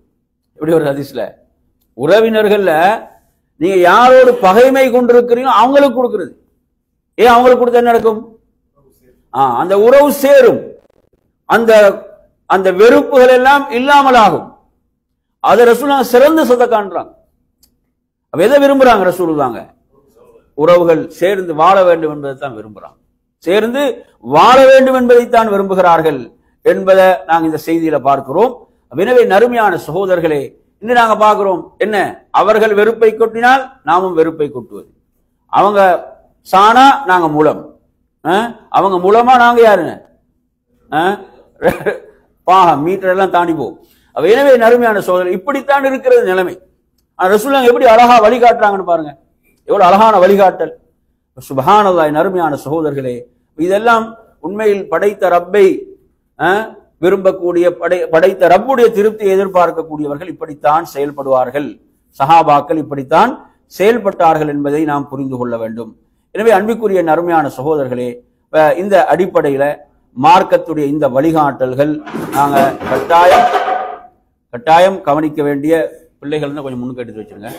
எப்படி ஒரு ஹதீஸ்ல, உறவினர்கள்ல நீங்க யாரோடு பகைமை கொண்டிருக்கிறீங்களோ அவங்களுக்கு கொடுக்கிறது. ஏன் அவங்களுக்கு கொடுத்தா என்ன நடக்கும்? அந்த உறவு சேரும், அந்த அந்த வெறுப்புகள் எல்லாம் இல்லாமலாகும். அதை ரசூலுல்லாஹ் சிறந்த சதகான்றாங்க. எதை விரும்புறாங்க ரசூலுல்லாஹ்? உறவுகள் சேர்ந்து வாழ வேண்டும் என்பதை தான் விரும்புறாங்க, சேர்ந்து வாழ வேண்டும் என்பதைத்தான் விரும்புகிறார்கள் என்பதை நாங்கள் இந்த செய்தியில பார்க்கிறோம். எனவே நறுமையான சகோதரர்களே, இன்று நாங்க பார்க்கிறோம் என்ன, அவர்கள் வெறுப்பை கொட்டினால் நாமும் வெறுப்பை கொட்டுவது. அவங்க சாணா நாங்க மூலம், அவங்க மூலமா நாங்க யாருங்க பாகம் மீட்டர் எல்லாம் தாண்டி போகும். எனவே நறுமையான சகோதரர், இப்படித்தான் இருக்கிறது நிலைமை. ரசூலுல்லாஹ் எப்படி அழகா வழிகாட்டுறாங்கன்னு பாருங்க, எவ்வளவு அழகான வழிகாட்டல். சுப்ஹானல்லாஹ். நறுமையான சகோதரர்களே, இதெல்லாம் உண்மையில் படைத்த ரப்பை விரும்பக்கூடிய, படைத்த ரப்புடைய திருப்தியை எதிர்பார்க்கக்கூடியவர்கள் இப்படித்தான் செயல்படுவார்கள். சஹாபாக்கள் இப்படித்தான் செயல்பட்டார்கள் என்பதை நாம் புரிந்து கொள்ள வேண்டும். எனவே அன்பிற்குரிய அருமையான சகோதரர்களே, இந்த அடிப்படையில மார்க்கத்துடைய இந்த வழிகாட்டல்கள் நாங்க கட்டாயம் கவனிக்க வேண்டிய பிள்ளைகள்னு கொஞ்சம் முன்னுக்கு எடுத்து வச்சிருங்க.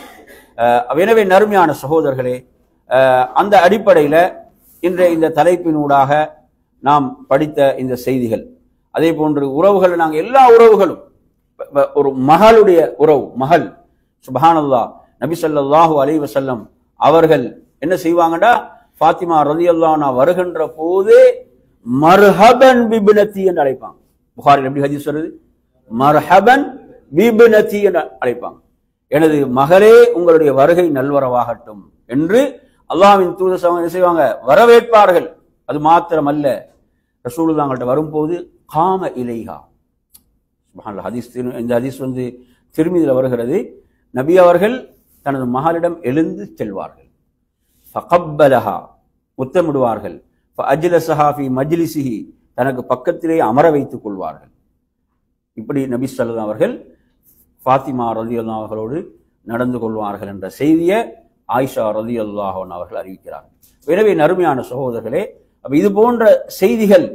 எனவே அருமையான சகோதரர்களே, அந்த அடிப்படையில இன்றைய இந்த தலைப்பினூடாக நாம் படித்த இந்த செய்திகள், அதே போன்று உறவுகள், நாங்கள் எல்லா உறவுகளும், ஒரு மகளுடைய உறவு, மகள் சுப்ஹானல்லாஹ், நபி ஸல்லல்லாஹு அலைஹி வஸல்லம் அவர்கள் என்ன செய்வாங்கடா, ஃபாத்திமா ரலியல்லாஹு அன்ஹா வருகின்ற போது மர்ஹபன் பிப்னதி என்று அழைப்பாங்க. புகாரில் எப்படி ஹதீஸ் வருது? மர்ஹபன் பிப்னதி என்று அழைப்பாங்க. எனது மகளே, உங்களுடைய வருகை நல்வரவாகட்டும் என்று அல்லாஹ்வின் தூதர் என்ன செய்வாங்க? வரவேற்பார்கள். அது மாத்திரமல்ல, ரசூலுல்லாஹ்கிட்ட வரும்போது காம இலைஹா, சுப்ஹானல்லாஹ், ஹதீஸ், இந்த ஹதீஸ் திர்மிதியில் வருகிறது. நபி அவர்கள் தனது மகளிடம் எழுந்து செல்வார்கள். ஃபகப்பலஹா, முத்தமிடுவார்கள். ஃபஅஜ்லஸஹா ஃபீ மஜ்லிஸிஹி, தனக்கு பக்கத்திலே அமர வைத்துக் கொள்வார்கள். இப்படி நபி ஸல்லல்லாஹு அவர்கள் ஃபாத்திமா ரலியல்லாஹு அவர்களோடு நடந்து கொள்வார்கள் என்ற செய்தியை ஆயிஷா ரலியல்லாஹு அன்ஹா அவர்கள் அறிவிக்கிறார்கள். எனவே அருமையான சகோதரர்களே, அப்ப இது போன்ற செய்திகள்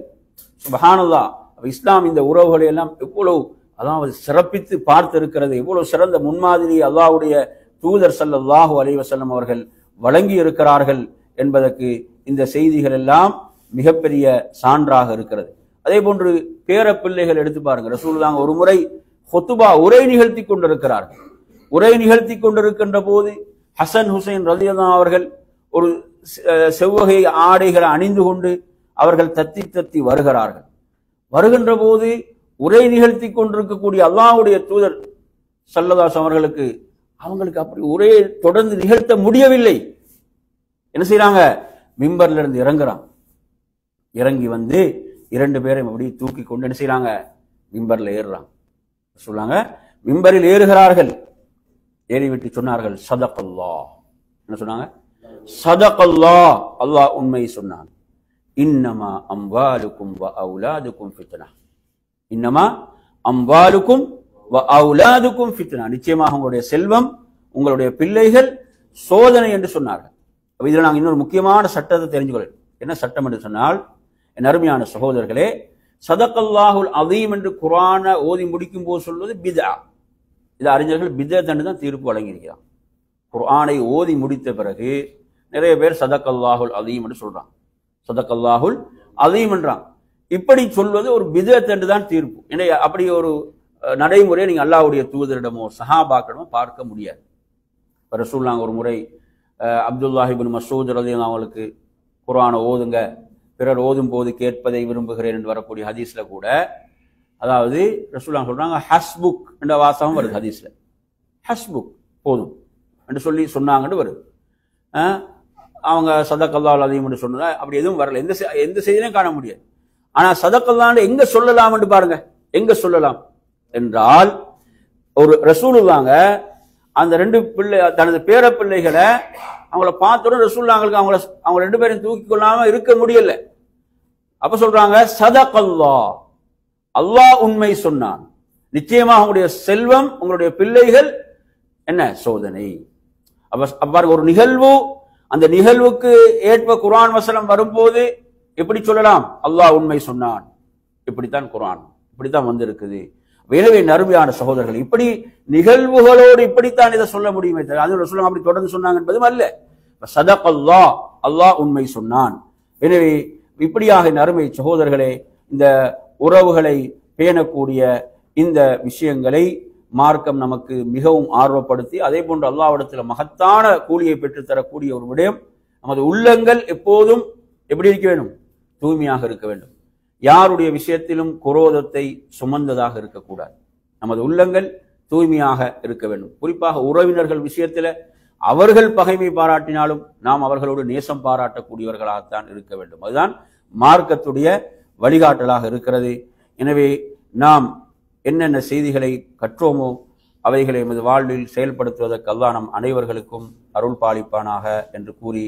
சுப்ஹானல்லாஹ், இஸ்லாம் இந்த உறவுகளை எல்லாம் எவ்வளவு, அதாவது சிறப்பித்து பார்த்திருக்கிறது, எவ்வளவு சிறந்த முன்மாதிரி அல்லாஹ்வுடைய தூதர் ஸல்லல்லாஹு அலைஹி வஸல்லம் அவர்கள் வழங்கி இருக்கிறார்கள் என்பதற்கு இந்த செய்திகள் எல்லாம் மிகப்பெரிய சான்றாக இருக்கிறது. அதே போன்று பேர பிள்ளைகள் எடுத்து பாருங்க. ரசூலுல்லாஹ் ஒரு முறை ஹுத்பா, உரை நிகழ்த்தி கொண்டிருக்கிறார்கள். உரை நிகழ்த்தி கொண்டிருக்கின்ற போது ஹசன் ஹுசைன் ரலியல்லாஹு அவர்கள் ஒரு செவ்வகை ஆடைகளை அணிந்து கொண்டு அவர்கள் தத்தி தத்தி வருகிறார்கள். வருகின்ற போது உரை நிகழ்த்தி கொண்டிருக்கக்கூடிய அல்லாஹ்வுடைய தூதர் ஸல்லல்லாஹு அவர்களுக்கு அப்படி உரையை தொடர்ந்து நிகழ்த்த முடியவில்லை. என்ன செய்யறாங்க? மிம்பர்ல இருந்து இறங்கி வந்து 2 பேரையும் அப்படி தூக்கி கொண்டு என்ன செய்யறாங்க? மிம்பர்ல ஏறுறாங்க. சொல்றாங்க, மிம்பரில் ஏறுகிறார்கள். ஏறிவிட்டு சொன்னார்கள், சதகல்லாஹ். என்ன சொன்னாங்க? சதகல்லாஹ், அல்லாஹ் உண்மை சொன்னான். இன்னமா அம்வாலுக்கும் வ அவுலாதுக்கும் ஃபித்னா, இன்னமா அம்வாலுக்கும் வ அவுலாதுக்கும் ஃபித்னா, நிச்சயமாக உங்களுடைய செல்வம், உங்களுடைய பிள்ளைகள் சோதனை என்று சொன்னார்கள். இதில் நாங்கள் இன்னொரு முக்கியமான சட்டத்தை தெரிஞ்சுக்கொள்ள. என்ன சட்டம் என்று சொன்னால், என் அருமையான சகோதரர்களே, சதகல்லாஹுல் அதீம் என்று குர்ஆனை ஓதி முடிக்கும் போது சொல்வது பிதா. இது அறிஞர்கள் பிதத் என்று தான் தீர்ப்பு வழங்கியிருக்கிறார். குர்ஆனை ஓதி முடித்த பிறகு நிறைய பேர் சதகல்லாஹுல் அதீம் என்று சொல்றாங்க, சதகல்லாஹுல் அதீம் என்றாங்க. இப்படி சொல்வது ஒரு பிதத் என்று தான் தீர்ப்பு. எனவே அப்படி ஒரு நடைமுறையை நீங்க அல்லாஹ்வுடைய தூதரிடமோ சஹாபாக்களிடமோ பார்க்க முடியாது. ரசூலுல்லாஹ் ஒரு முறை அப்துல்லாஹ் இப்னு மஸ்ஊத் ரலியல்லாஹு அவங்களுக்கு குர்ஆனை ஓதுங்க, பிறர் ஓதும் போது கேட்பதை விரும்புகிறேன் என்று வரக்கூடிய ஹதீஸ்ல கூட, அதாவது ரசூலுல்லாஹ் சொல்றாங்க, ஹஸ்புக் என்ற வாசகம் வருது ஹதீஸ்ல. ஹஸ்புக், போதும் என்று சொல்லி சொன்னாங்கன்னு வருது. அவங்க சதகல்லாஹுல் அதீம் என்று சொன்னதா அப்படி எதுவும் வரல, எந்த செய்தியிலையும் காண முடியாது. ஆனா சதகல்லாஹ் எங்க சொல்லலாம் என்று பாருங்க, எங்க சொல்லலாம் என்றால், ஒரு ரசூலுல்லாஹ் அந்த 2 பிள்ளை, தனது பேர பிள்ளைகளை அவங்கள பார்த்தோட ரசூலுல்லாஹ்களுக்கு அவங்க 2 பேரையும் தூக்கி கொள்ளாம இருக்க முடியல. அப்ப சொல்றாங்க, சதகல்லாஹ், அல்லாஹ் உண்மை சொன்னான், நிச்சயமாக உங்களுடைய செல்வம், உங்களுடைய பிள்ளைகள் என்ன சோதனை. அப்ப ஒரு நிகழ்வு, அந்த நிகழ்வுக்கு ஏற்ப குர்ஆன் வசனம் வரும்போது எப்படி சொல்லலாம்? அல்லாஹ் உண்மை சொன்னான், இப்படித்தான் குர்ஆன் இப்படித்தான் வந்திருக்குது. எனவே அருமையான சகோதரர்கள், இப்படி நிகழ்வுகளோடு இப்படித்தான் இதை சொல்ல முடியுமே, அது ரசூலுல்லாஹ் அப்படி தொடர்ந்து சொன்னாங்க என்பதும் அல்ல. சதகல்லாஹ், அல்லாஹ் உண்மை சொன்னான். எனவே இப்படியாக அருமை சகோதரர்களே, இந்த உறவுகளை பேணக்கூடிய இந்த விஷயங்களை மார்க்கம் நமக்கு மிகவும் ஆர்வப்படுத்தி, அதே போன்று அல்லாஹ்விடத்தில் மகத்தான கூலியை பெற்றுத்தரக்கூடிய ஒரு விடயம், நமது உள்ளங்கள் எப்போதும் எப்படி இருக்க வேண்டும்? தூய்மையாக இருக்க வேண்டும். யாருடைய விஷயத்திலும் குரோதத்தை சுமந்ததாக இருக்கக்கூடாது. நமது உள்ளங்கள் தூய்மையாக இருக்க வேண்டும். குறிப்பாக உறவினர்கள் விஷயத்தில் அவர்கள் பகைமை பாராட்டினாலும் நாம் அவர்களோடு நேசம் பாராட்டக்கூடியவர்களாகத்தான் இருக்க வேண்டும். அதுதான் மார்க்கத்துடைய வழிகாட்டலாக இருக்கிறது. எனவே நாம் என்னென்ன செய்திகளை கற்றோமோ அவைகளை எமது வாழ்வில் செயல்படுத்துவதற்கு அல்லாஹ் நம் அனைவர்களுக்கும் அருள் பாலிப்பானாக என்று கூறி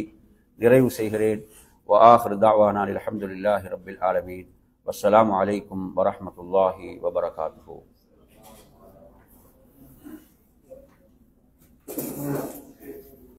நிறைவு செய்கிறேன். وآخر دعوانا الحمد لله رب العالمين والسلام عليكم ورحمة الله وبركاته.